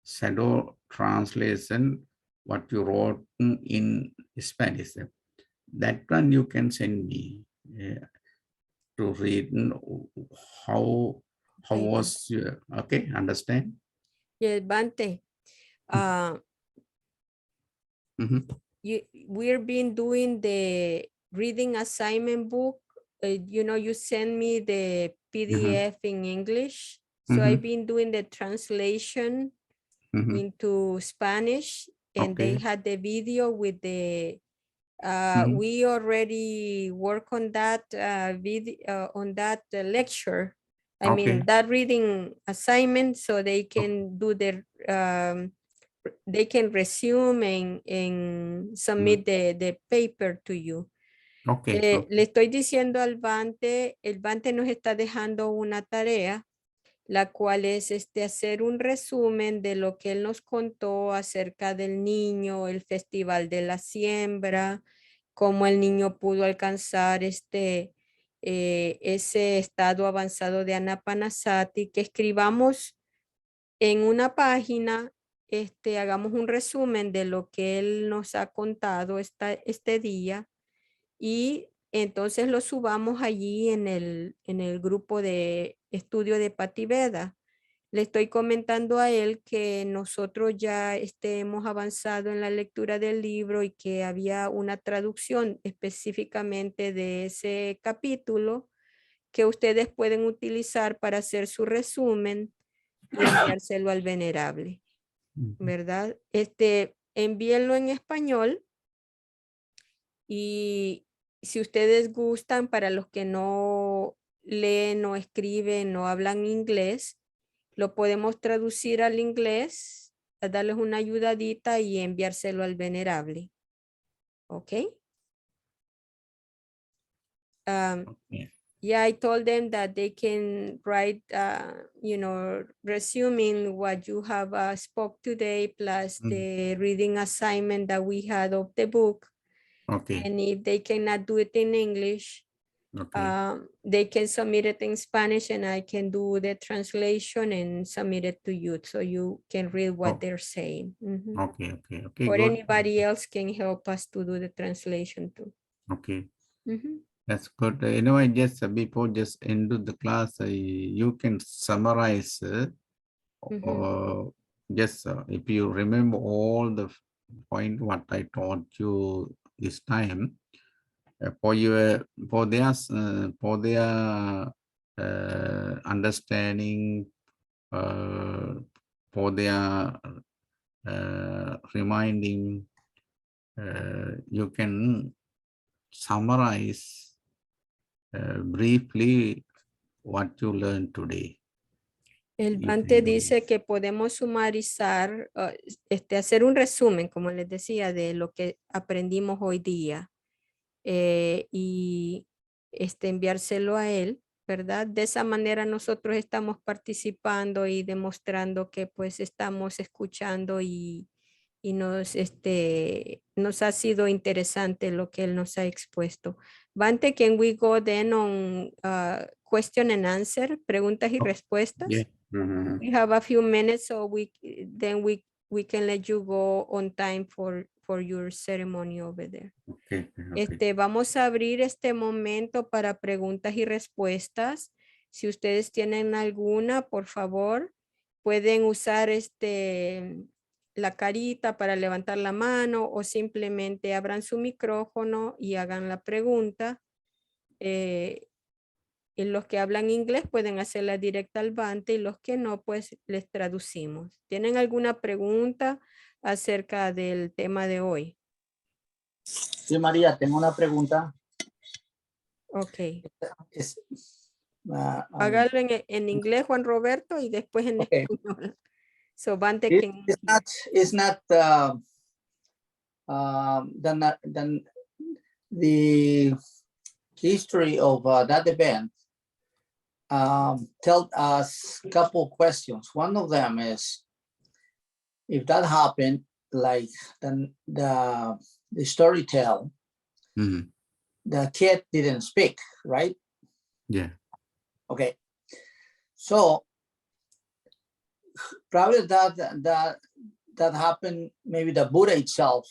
Speaker 1: shadow translation, what you wrote in Spanish. That one you can send me to read how
Speaker 2: Okay,
Speaker 1: was your, okay, understand?
Speaker 2: Yes, Bhante. We've been doing the reading assignment book. You send me the PDF in English. So I've been doing the translation into Spanish, and they
Speaker 1: Okay.
Speaker 2: had the video with the,
Speaker 1: Mhm.
Speaker 2: we already work on that video, on that lecture. I
Speaker 1: Okay.
Speaker 2: mean, that reading assignment, so they can do their, they can resume and submit the paper to you.
Speaker 1: Okay. Okay.
Speaker 2: Le estoy diciendo al Bhante, el Bhante nos está dejando una tarea, la cual es hacer un resumen de lo que él nos contó acerca del niño, el festival de la siembra, cómo el niño pudo alcanzar ese estado avanzado de anapanasati, que escribamos en una página, hagamos un resumen de lo que él nos ha contado este día, y entonces lo subamos allí en el grupo de estudio de Pativeda. Le estoy comentando a él que nosotros ya hemos avanzado en la lectura del libro y que había una traducción específicamente de ese capítulo que ustedes pueden utilizar para hacer su resumen y enviárselo al Venerable, ¿verdad? Envíenlo en español, y si ustedes gustan, para los que no leen, no escriben, no hablan inglés, lo podemos traducir al inglés, a darles una ayudadita y enviárselo al Venerable. ¿Ok?
Speaker 1: Yeah.
Speaker 2: Yeah, I told them that they can write, resuming what you have spoke today, plus the reading assignment that we had of the book.
Speaker 1: Okay.
Speaker 2: And if they cannot do it in English,
Speaker 1: Okay.
Speaker 2: they can submit it in Spanish, and I can do the translation and submit it to you, so you can read what they're saying.
Speaker 1: Okay. Okay. Okay.
Speaker 2: Or
Speaker 1: Good.
Speaker 2: anybody else can help us to do the translation too.
Speaker 1: Okay. That's good. Anyway, just before just end of the class, you can summarize. Just if you remember all the point what I taught you this time, for their understanding, for their reminding, you can summarize briefly what you learned today.
Speaker 2: El Bhante dice que podemos sumarizar, hacer un resumen, como les decía, de lo que aprendimos hoy día, y enviárselo a él, ¿verdad? De esa manera nosotros estamos participando y demostrando que pues estamos escuchando y nos ha sido interesante lo que él nos ha expuesto. Bhante, can we go then on question and answer, preguntas y respuestas?
Speaker 1: Yeah.
Speaker 2: We have a few minutes, so we can let you go on time for your ceremony over there.
Speaker 1: Okay.
Speaker 2: Vamos a abrir este momento para preguntas y respuestas. Si ustedes tienen alguna, por favor, pueden usar la carita para levantar la mano, o simplemente abran su micrófono y hagan la pregunta. Y los que hablan inglés pueden hacerla directa al Bhante, y los que no, pues les traducimos. ¿Tienen alguna pregunta acerca del tema de hoy?
Speaker 5: Sí, María, tengo una pregunta.
Speaker 2: Ok.
Speaker 5: Ah,
Speaker 2: Hágalo en inglés, Juan Roberto, y después en
Speaker 5: Okay.
Speaker 2: español. So Bhante can...
Speaker 5: It's not the history of that event. Tell us a couple questions. One of them is, if that happened, like the story tell, the kid didn't speak, right?
Speaker 1: Yeah.
Speaker 5: Okay. So probably that happened, maybe the Buddha itself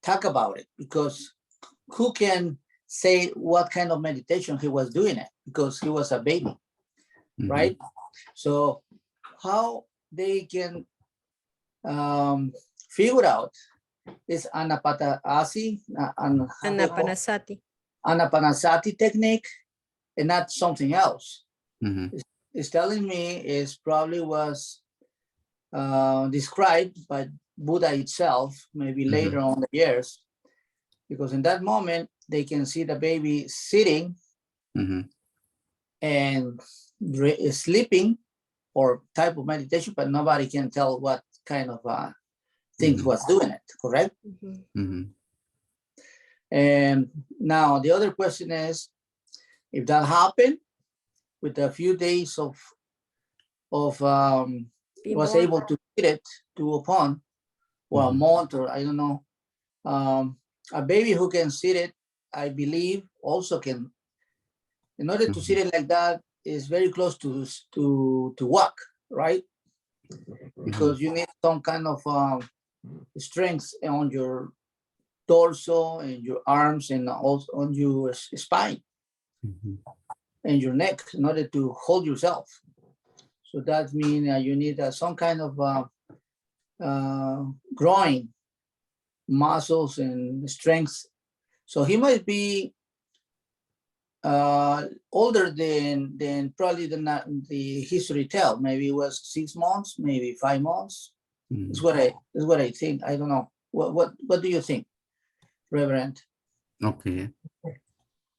Speaker 5: talk about it, because who can say what kind of meditation he was doing it, because he was a baby, right? So how they can figure out this anapanasati technique and not something else. It's telling me is probably was described by Buddha itself, maybe later on the years, because in that moment they can see the baby sitting and sleeping or type of meditation, but nobody can tell what kind of things was doing it, correct? And now the other question is, if that happened with a few days of was able to sit it to upon, or a month, or I don't know, a baby who can sit it, I believe also can, in order to sit it like that, is very close to walk, right? Because you need some kind of strength on your torso and your arms and also on your spine and your neck in order to hold yourself. So that means you need some kind of growing muscles and strength. So he might be older than probably the history tell. Maybe it was 6 months, maybe 5 months. Is what I think. I don't know. What do you think, Reverend?
Speaker 1: Okay.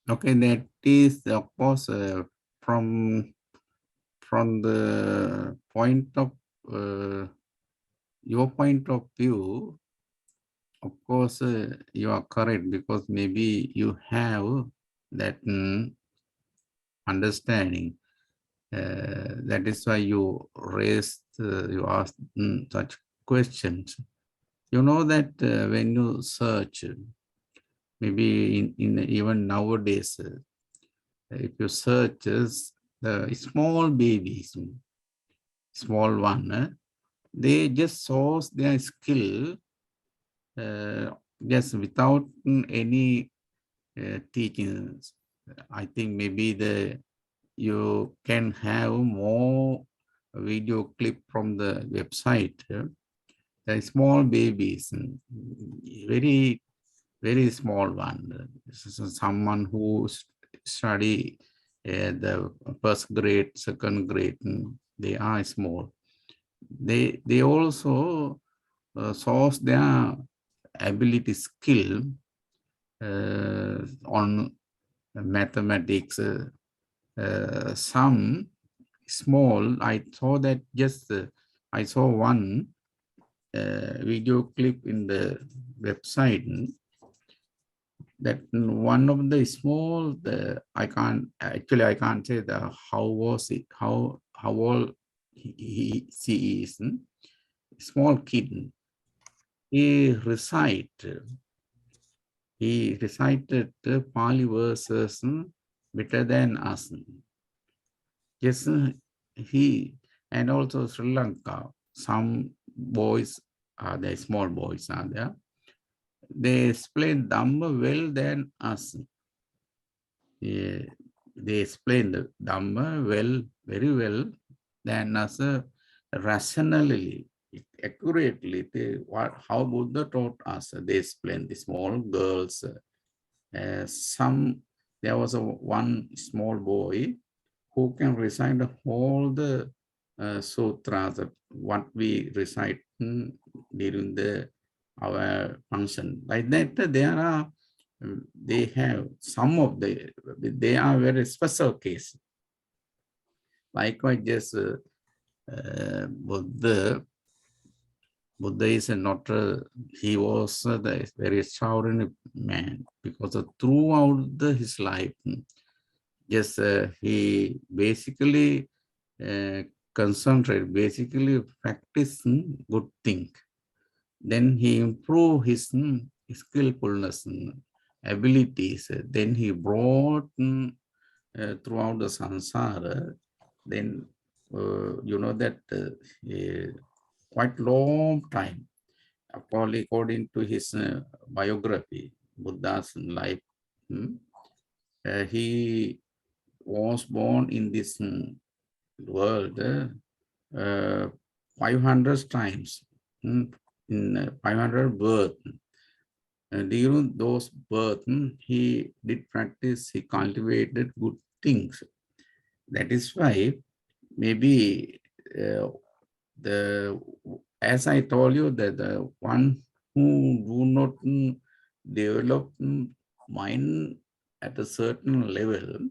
Speaker 1: Okay, that is of course from the point of your point of view. Of course, you are correct, because maybe you have that understanding. That is why you asked such questions. You know that when you search, maybe in even nowadays, if you search the small babies, small one, they just show their skill just without any teachings. I think maybe you can have more video clip from the website. The small babies, very, very small one. Someone who study the first grade, second grade, they are small. They also shows their ability, skill on mathematics. Some small, I saw that just I saw one video clip in the website that one of the small, I can't say how was it, how old she is, small kid. He recited the Pali verses better than us. Yes, and also Sri Lanka, some boys are there, small boys are there. They explain Dhamma well than us. Yeah, they explain the Dhamma well, very well than us, rationally, accurately. How Buddha taught us. They explain the small girls. There was one small boy who can recite all the sutras, what we recite during our function. Like that, they have some of they are very special case. Likewise, just Buddha is not, he was the very extraordinary man, because throughout his life, yes, he basically basically practice good thing. Then he improved his skillfulness, abilities. Then he brought throughout the samsara. Then you know that quite long time, according to his biography, Buddha's life, he was born in this world 500 times, in 500 births. During those births, he did practice, he cultivated good things. That is why maybe as I told you, that the one who do not develop mind at a certain level,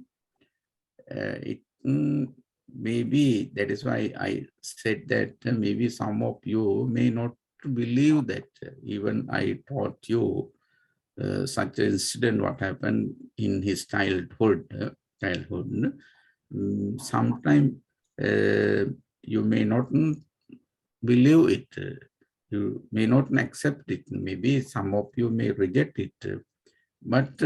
Speaker 1: it maybe, that is why I said that maybe some of you may not believe that. Even I taught you such an incident, what happened in his childhood. Sometime you may not believe it. You may not accept it. Maybe some of you may reject it. But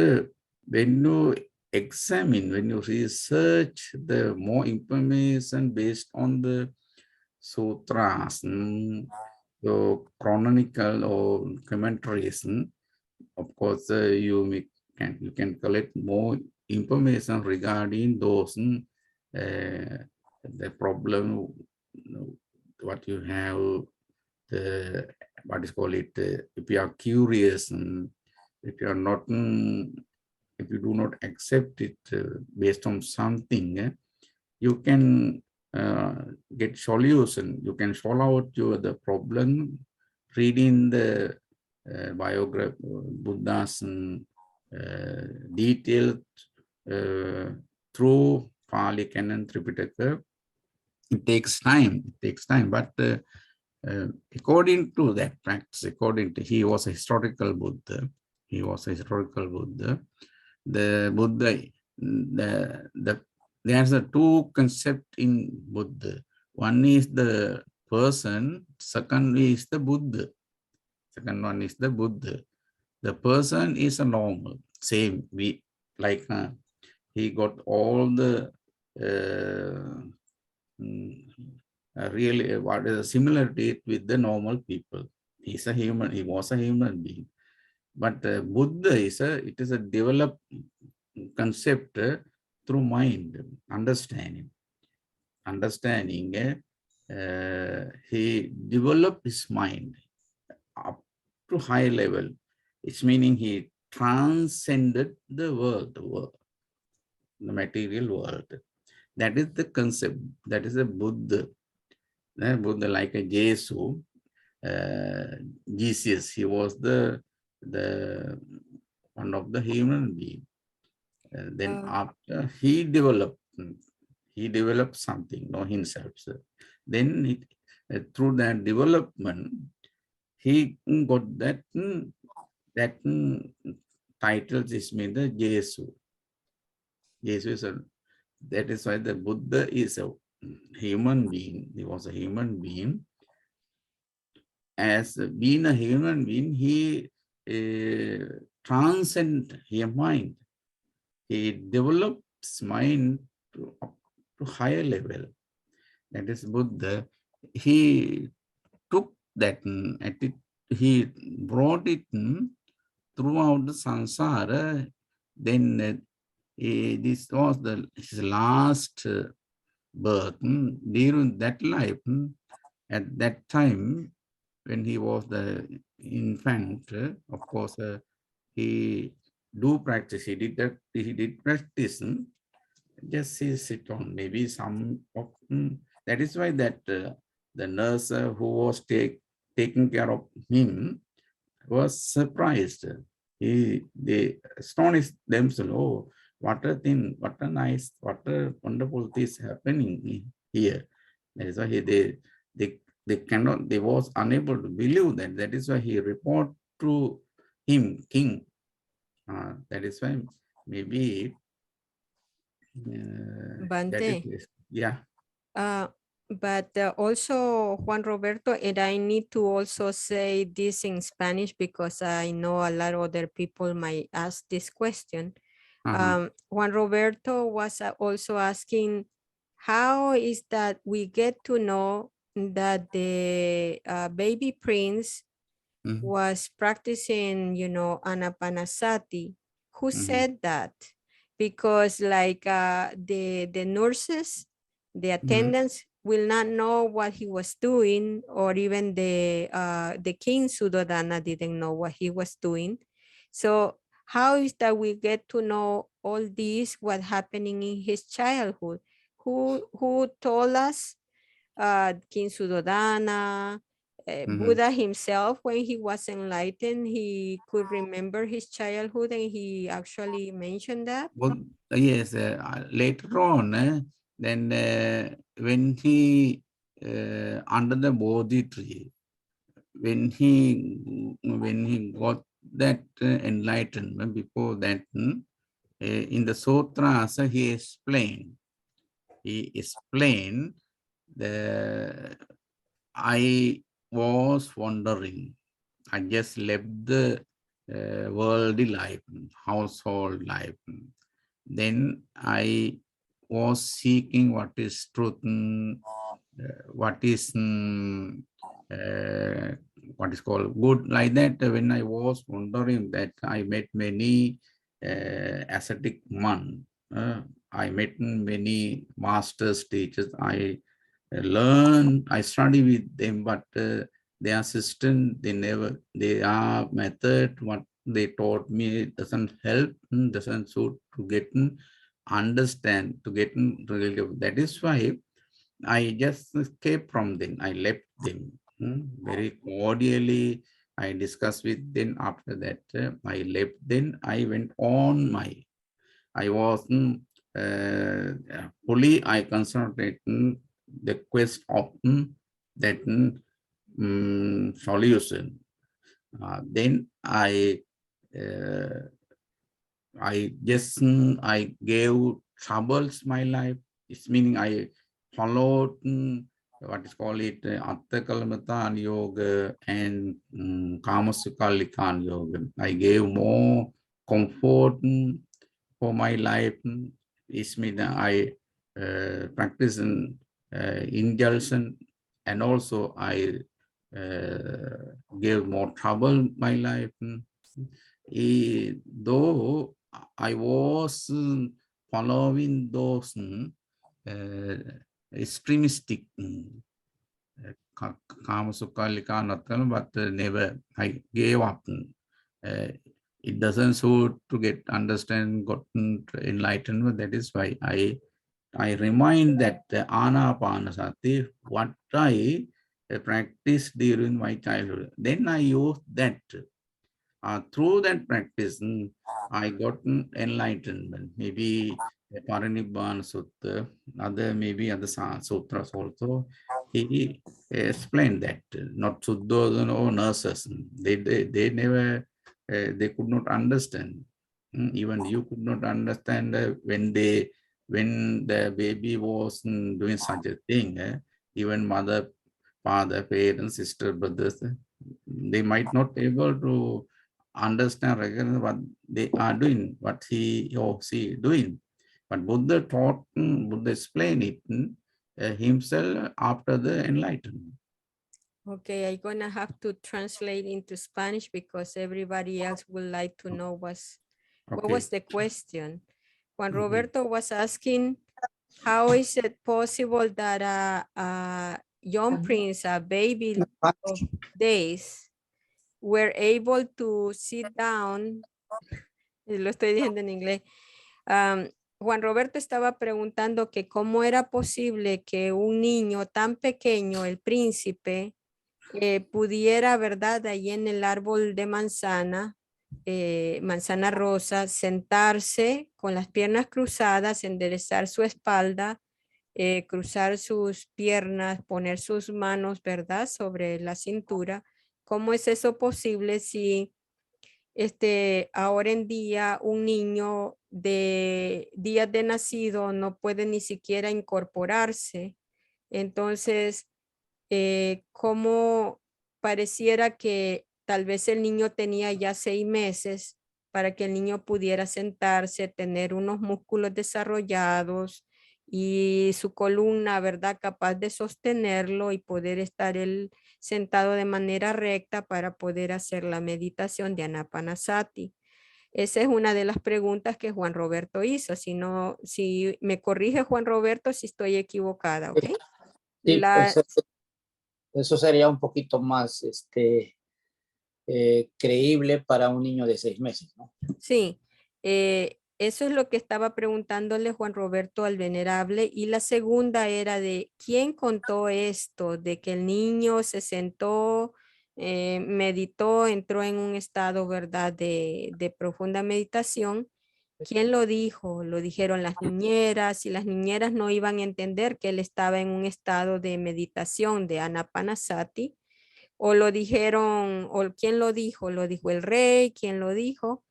Speaker 1: when you examine, when you research the more information based on the sutras, the canonical or commentaries, of course, you can collect more information regarding those the problem, what you have, the what is called it. If you are curious, if you are not, if you do not accept it based on something, you can get solution. You can solve out the problem reading the biography, Buddha's detailed through Pali Canon Tripitaka. It takes time. It takes time, but according to that practice, according to, he was a historical Buddha. He was a historical Buddha. The Buddha, there's a two concept in Buddha. One is the person. Second is the Buddha. Second one is the Buddha. The person is a normal, same. We like he got all the really what is the similarity with the normal people. He's a human. He was a human being. But Buddha is it is a developed concept through mind, understanding. He developed his mind up to high level. It's meaning he transcended the world, the material world. That is the concept. That is a Buddha. Buddha, like a Jesus. Jesus, he was the one of the human being. Then after he developed something, himself. So then through that development, he got that title is made the Jesus. Jesus is that is why the Buddha is a human being. He was a human being. As being a human being, he transcends his mind. He develops mind up to higher level. That is Buddha. He took that he brought it throughout the samsara. Then this was his last birth. During that life, at that time, when he was the infant, of course, he do practice. He did practice. Just sit on. Maybe some of that is why that the nurse who was taking care of him was surprised. They astonished themselves. Oh, what a thing! What a nice! What a wonderful thing is happening here. That is why they cannot. They was unable to believe that. That is why he report to him, king. That is why maybe.
Speaker 2: Bhante.
Speaker 1: Yeah.
Speaker 2: But also, Juan Roberto, and I need to also say this in Spanish because I know a lot of other people might ask this question. Juan Roberto was also asking, how is that we get to know that the baby prince was practicing, anapanasati? Who said that? Because like the nurses, the attendants will not know what he was doing, or even the King Suddhodana didn't know what he was doing. So how is that we get to know all this, what happening in his childhood? Who told us? King Suddhodana, Buddha himself, when he was enlightened, he could remember his childhood, and he actually mentioned that.
Speaker 1: Well, yes, later on, then when he under the Bodhi tree, when he got that enlightenment, before that, in the sutras, he explained the I was wondering. I just left the worldly life, household life. Then I was seeking what is truth, what is called good, like that. When I was wondering that, I met many ascetic monks. I met many masters, teachers. I learned, I study with them, but their system, their method, what they taught me doesn't help, doesn't suit to get understand, to get really. That is why I just escaped from them. I left them very cordially. I discussed with them. After that, I left them. I went on I was fully, I concentrated the quest of that solution. Then I gave troubles my life. It's meaning I followed what is called it Atta yoga and Kamasukalikan yoga. I gave more comfort for my life. It's mean I practice indulgence, and also I gave more trouble my life. Though I was following those extremistic but never I gave up. It doesn't suit to get understand, gotten enlightenment. That is why I remind that Anapanasati, what I practiced during my childhood. Then I use that. Through that practice, I got enlightenment. Maybe Parinibbana Sutta, maybe other sutras also. He explained that not Suddhodana or nurses. They never, they could not understand. Even you could not understand when the baby was doing such a thing. Even mother, father, parents, sister, brothers, they might not able to understand regularly what they are doing, what he or she doing. But Buddha taught, Buddha explained it himself after the enlightenment.
Speaker 2: Okay, I'm gonna have to translate into Spanish because everybody else would like to know what was the question. Juan Roberto was asking, how is it possible that a young prince, a baby of days, were able to sit down, lo estoy diciendo en inglés, Juan Roberto estaba preguntando que cómo era posible que un niño tan pequeño, el príncipe, pudiera, ¿verdad? Ahí en el árbol de manzana, manzana rosa, sentarse con las piernas cruzadas, enderezar su espalda, cruzar sus piernas, poner sus manos, ¿verdad? Sobre la cintura. ¿Cómo es eso posible si ahora en día un niño de días de nacido no puede ni siquiera incorporarse? Entonces, ¿cómo pareciera que tal vez el niño tenía ya 6 meses para que el niño pudiera sentarse, tener unos músculos desarrollados y su columna, ¿verdad? Capaz de sostenerlo y poder estar él sentado de manera recta para poder hacer la meditación de Anapanasati? Esa es una de las preguntas que Juan Roberto hizo. Si me corrige Juan Roberto si estoy equivocada, ¿ok?
Speaker 5: Sí, eso sería un poquito más creíble para un niño de 6 meses, ¿no?
Speaker 2: Sí, eso es lo que estaba preguntándole Juan Roberto al venerable. Y la segunda era de quién contó esto, de que el niño se sentó, meditó, entró en un estado, ¿verdad?, de profunda meditación. ¿Quién lo dijo? Lo dijeron las niñeras, y las niñeras no iban a entender que él estaba en un estado de meditación, de anapanasati, o lo dijeron, o quién lo dijo el rey, ¿quién lo dijo?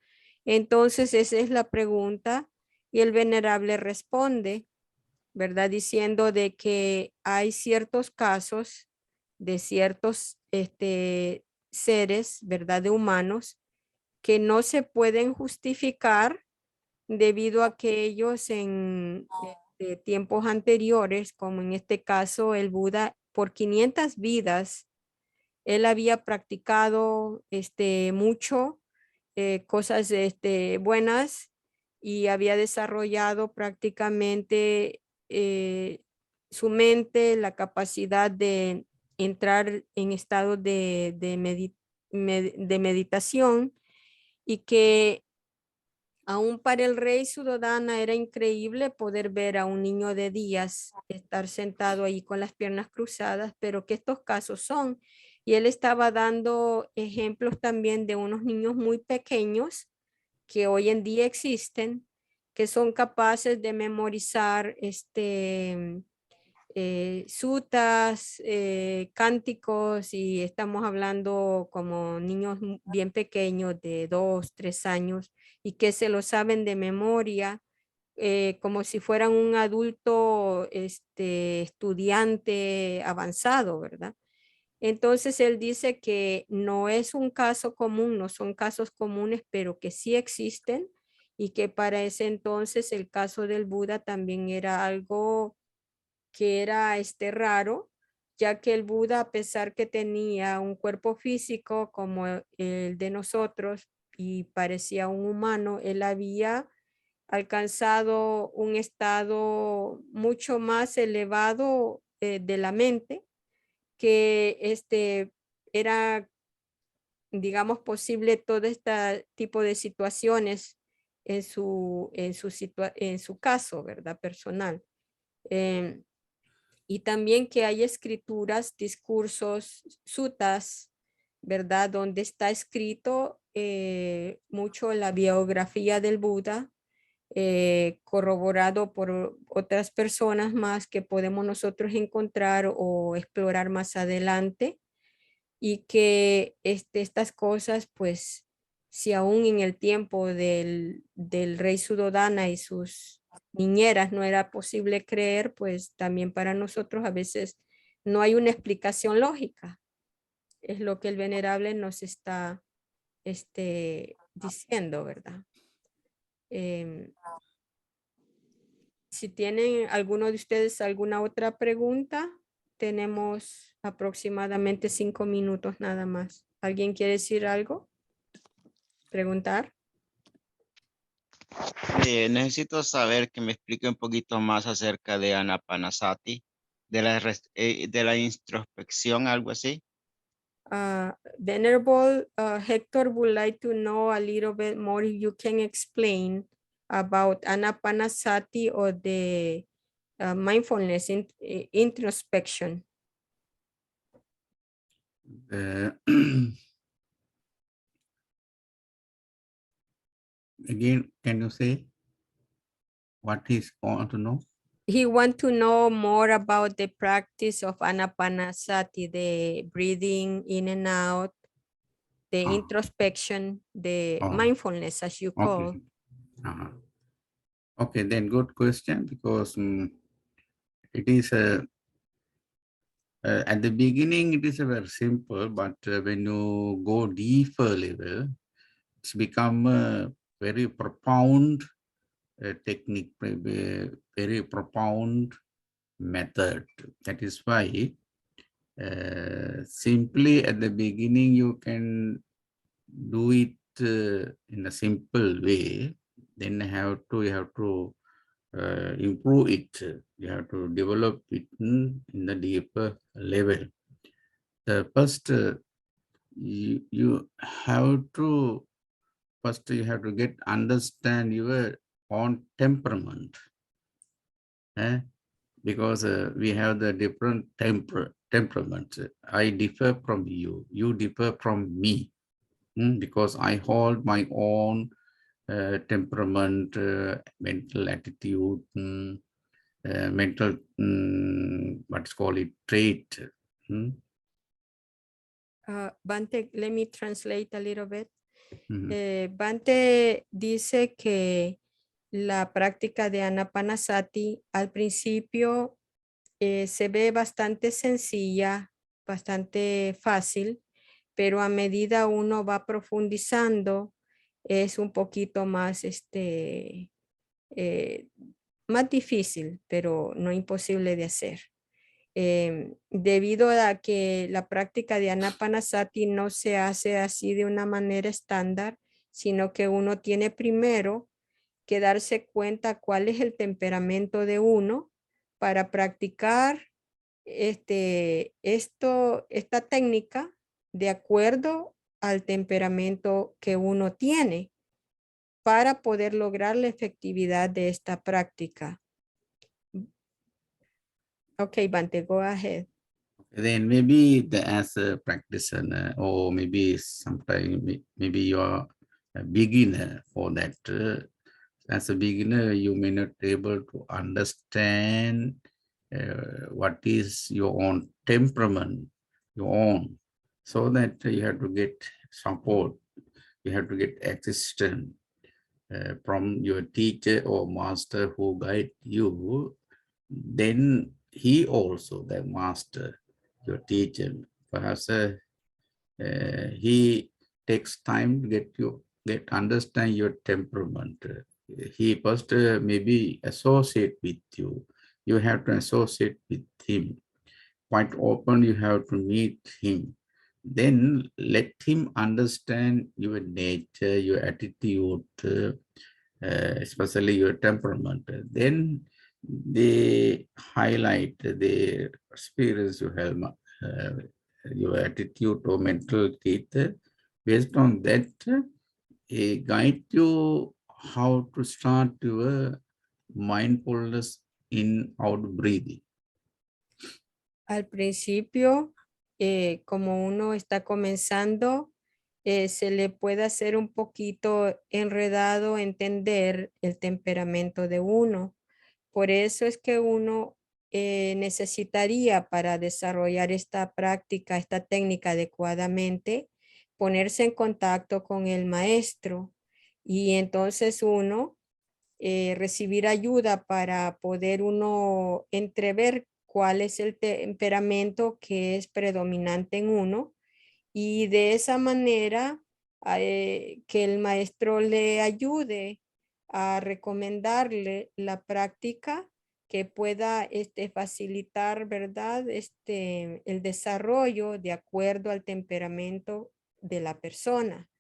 Speaker 2: Entonces esa es la pregunta y el venerable responde, ¿verdad? Diciendo de que hay ciertos casos de ciertos seres, ¿verdad? De humanos que no se pueden justificar debido a que ellos en tiempos anteriores, como en este caso el Buda, por 500 vidas, él había practicado mucho, cosas buenas, y había desarrollado prácticamente su mente, la capacidad de entrar en estado de meditación, y que aún para el Rey Suddhodana era increíble poder ver a un niño de días estar sentado ahí con las piernas cruzadas, pero que estos casos son. Y él estaba dando ejemplos también de unos niños muy pequeños que hoy en día existen, que son capaces de memorizar sutas, cánticos, y estamos hablando como niños bien pequeños de 2, 3 años, y que se lo saben de memoria, como si fueran un adulto estudiante avanzado, ¿verdad? Entonces él dice que no es un caso común, no son casos comunes, pero que sí existen, y que para ese entonces el caso del Buda también era algo que era raro, ya que el Buda, a pesar que tenía un cuerpo físico como el de nosotros y parecía un humano, él había alcanzado un estado mucho más elevado de la mente, que era, digamos, posible todo este tipo de situaciones en su caso, ¿verdad? Personal. Y también que hay escrituras, discursos, sutas, ¿verdad? Donde está escrito mucho la biografía del Buda, corroborado por otras personas más que podemos nosotros encontrar o explorar más adelante, y que estas cosas, pues, si aún en el tiempo del Rey Suddhodana y sus niñeras no era posible creer, pues también para nosotros a veces no hay una explicación lógica. Es lo que el venerable nos está diciendo, ¿verdad? Si tienen alguno de ustedes alguna otra pregunta, tenemos aproximadamente 5 minutos nada más. ¿Alguien quiere decir algo? ¿Preguntar?
Speaker 6: Necesito saber que me explique un poquito más acerca de Anapanasati, de la introspección, algo así.
Speaker 2: Venerable Hector would like to know a little bit more if you can explain about Anapanasati or the mindfulness introspection.
Speaker 1: Again, can you say what is want to know?
Speaker 2: He wants to know more about the practice of Anapanasati, the breathing in and out, the introspection, the mindfulness, as you call.
Speaker 1: Okay. Okay, then good question, because it is at the beginning it is a very simple, but when you go deeper level, it's become a very profound technique, very profound method. That is why simply at the beginning you can do it in a simple way. Then you have to improve it. You have to develop it in the deeper level. The first you have to get understand your on temperament. Because we have the different temperaments. I differ from you, you differ from me, because I hold my own temperament, mental attitude, mental, what's called it, trait.
Speaker 2: Bhante, let me translate a little bit.
Speaker 1: Mhm.
Speaker 2: Bhante dice que la práctica de Anapanasati al principio se ve bastante sencilla, bastante fácil, pero a medida uno va profundizando es un poquito más, más difícil, pero no imposible de hacer. Debido a que la práctica de Anapanasati no se hace así de una manera estándar, sino que uno tiene primero que darse cuenta cuál es el temperamento de uno para practicar esta técnica de acuerdo al temperamento que uno tiene para poder lograr la efectividad de esta práctica. Okay, Bhante, go ahead.
Speaker 1: Then maybe as a practitioner, or maybe sometime maybe you are a beginner for that. As a beginner, you may not be able to understand what is your own temperament, your own, so that you have to get support, you have to get assistance from your teacher or master who guide you. Then he also, the master, your teacher, perhaps he takes time to get understand your temperament. He first maybe associate with you. You have to associate with him. Quite often you have to meet him. Then let him understand your nature, your attitude, especially your temperament. Then they highlight the experience you have, your attitude or mental state. Based on that, guide you how to start your mindfulness in out breathing.
Speaker 2: Al principio, como uno está comenzando, se le puede hacer un poquito enredado entender el temperamento de uno. Por eso es que uno necesitaría para desarrollar esta práctica, esta técnica adecuadamente, ponerse en contacto con el maestro y entonces uno recibir ayuda para poder uno entrever cuál es el temperamento que es predominante en uno y de esa manera que el maestro le ayude a recomendarle la práctica que pueda facilitar, ¿verdad? El desarrollo de acuerdo al temperamento de la persona.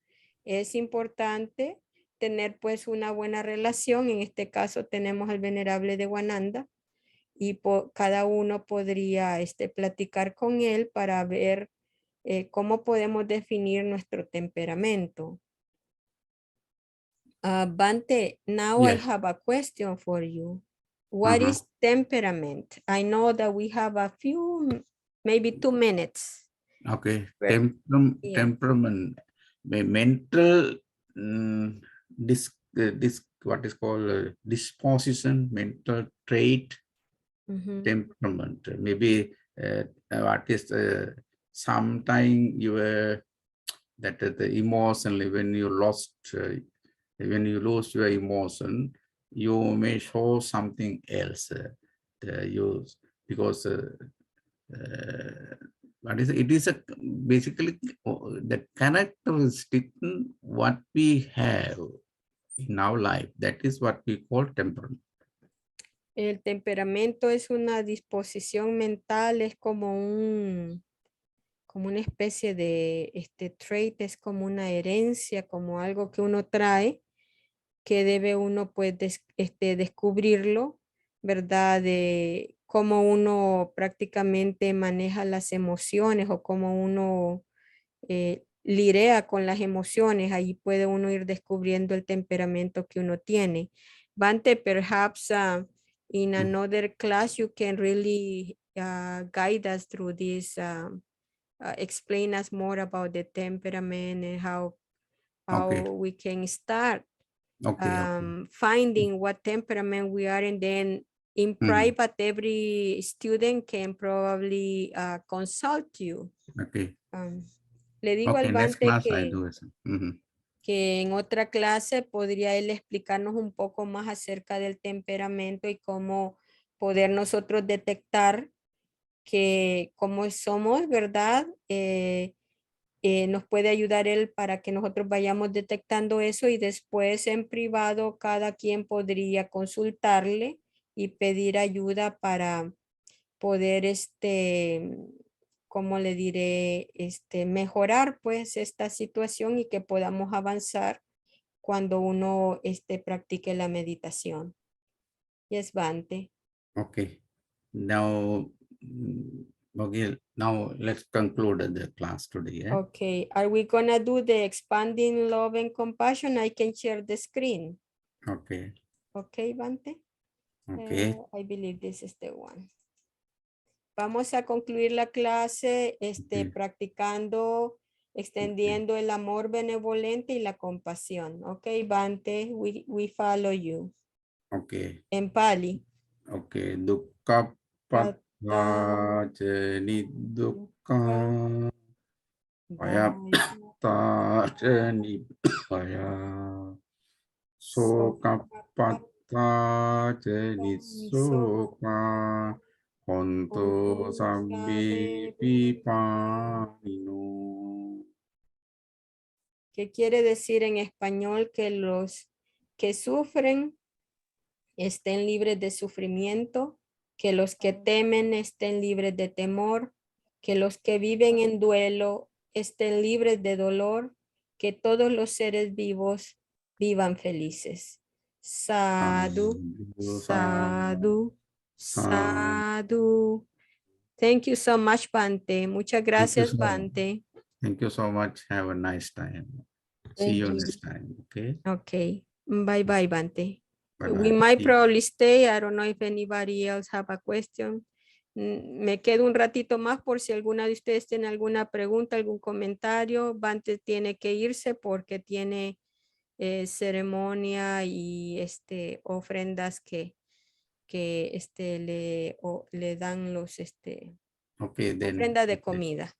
Speaker 2: Es importante tener pues una buena relación. En este caso tenemos al Venerable Dewananda y cada uno podría platicar con él para ver cómo podemos definir nuestro temperamento. Bhante, now I
Speaker 1: Yes.
Speaker 2: have a question for you. What is temperament? I know that we have a few, maybe 2 minutes.
Speaker 1: Okay,
Speaker 2: Yeah.
Speaker 1: temperament, mental, what is called disposition, mental trait, temperament. Maybe what is sometime you were that the emotionally when you lost, when you lose your emotion, you may show something else. Because what is it is basically the characteristic what we have in our life. That is what we call temperament.
Speaker 2: El temperamento es una disposición mental, es como una especie de trait, es como una herencia, como algo que uno trae, que debe uno pues descubrirlo, ¿verdad? De cómo uno prácticamente maneja las emociones o cómo uno lidia con las emociones. Ahí puede uno ir descubriendo el temperamento que uno tiene. Bhante, perhaps in another class you can really guide us through this, explain us more about the temperament and how
Speaker 1: Okay.
Speaker 2: we can start
Speaker 1: Okay. Okay.
Speaker 2: finding what temperament we are, and then in private every student can probably consult you.
Speaker 1: Okay.
Speaker 2: Le digo
Speaker 1: Okay.
Speaker 2: al
Speaker 1: Next
Speaker 2: Bhante
Speaker 1: class I
Speaker 2: que,
Speaker 1: do it.
Speaker 2: que en otra clase podría él explicarnos un poco más acerca del temperamento y cómo poder nosotros detectar que cómo somos, ¿verdad? Nos puede ayudar él para que nosotros vayamos detectando eso, y después en privado cada quien podría consultarle y pedir ayuda para poder, ¿cómo le diré? Mejorar pues esta situación y que podamos avanzar cuando uno practique la meditación. Yes, Bhante.
Speaker 1: Okay. Now, okay. Now let's conclude the class today. Eh?
Speaker 2: Okay, are we gonna do the expanding love and compassion? I can share the screen.
Speaker 1: Okay.
Speaker 2: Okay, Bhante.
Speaker 1: Okay.
Speaker 2: I believe this is the one. Vamos a concluir la clase
Speaker 1: Okay.
Speaker 2: practicando, extendiendo el amor benevolente y la compasión. Okay, Bhante, we follow you.
Speaker 1: Okay.
Speaker 2: En Pali.
Speaker 1: Okay. Dukkha patthani dukkha Vaya patthani vaya soka patthani soka honto sabbi vipanino.
Speaker 2: ¿Qué quiere decir en español? Que los que sufren estén libres de sufrimiento, que los que temen estén libres de temor, que los que viven en duelo estén libres de dolor, que todos los seres vivos vivan felices. Sadhu, sadhu, sadhu. Thank you so much, Bhante. Muchas gracias, Bhante.
Speaker 1: Thank you so much. Have a nice time. See
Speaker 3: Thank
Speaker 1: you
Speaker 3: you.
Speaker 1: next time. Okay.
Speaker 2: Okay. Bye bye, Bhante.
Speaker 1: Bye
Speaker 2: We
Speaker 1: bye.
Speaker 2: might probably stay. I don't know if anybody else have a question. Me quedo un ratito más por si alguna de ustedes tiene alguna pregunta, algún comentario. Bhante tiene que irse porque tiene ceremonia y ofrendas que le dan los
Speaker 1: Okay, then.
Speaker 2: ofrenda de comida.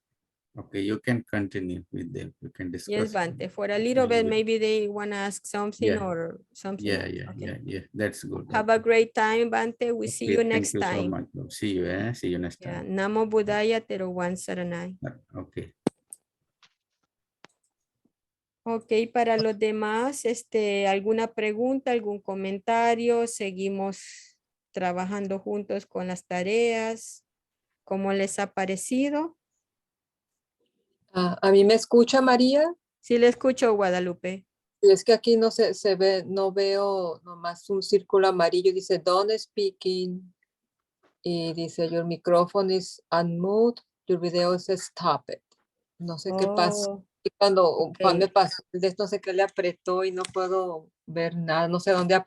Speaker 1: Okay, you can continue with them. You can discuss.
Speaker 2: Yes, Bhante. For a little bit, maybe they want to ask something
Speaker 1: Yeah.
Speaker 2: or something.
Speaker 1: Yeah,
Speaker 2: else.
Speaker 1: yeah,
Speaker 2: Okay.
Speaker 1: yeah. That's good.
Speaker 2: Have a great time, Bhante. We see you next
Speaker 1: Thank you so
Speaker 2: time.
Speaker 1: much. See you. See you next
Speaker 2: Yeah.
Speaker 1: time.
Speaker 2: Namo Buddhaya Teruvan Saranay.
Speaker 1: Okay.
Speaker 2: Ok, para los demás, ¿alguna pregunta, algún comentario? Seguimos trabajando juntos con las tareas. ¿Cómo les ha parecido?
Speaker 3: ¿A mí me escucha, María?
Speaker 2: Sí, le escucho, Guadalupe.
Speaker 3: Y es que aquí no se ve, no veo nomás un círculo amarillo, dice don't speaking, y dice your microphone is unmute, your video is stopped. No sé qué pasa.
Speaker 2: Oh,
Speaker 3: Y cuando
Speaker 2: ok.
Speaker 3: Juan me pasó, no sé qué le apretó y no puedo ver nada, no sé dónde apretó.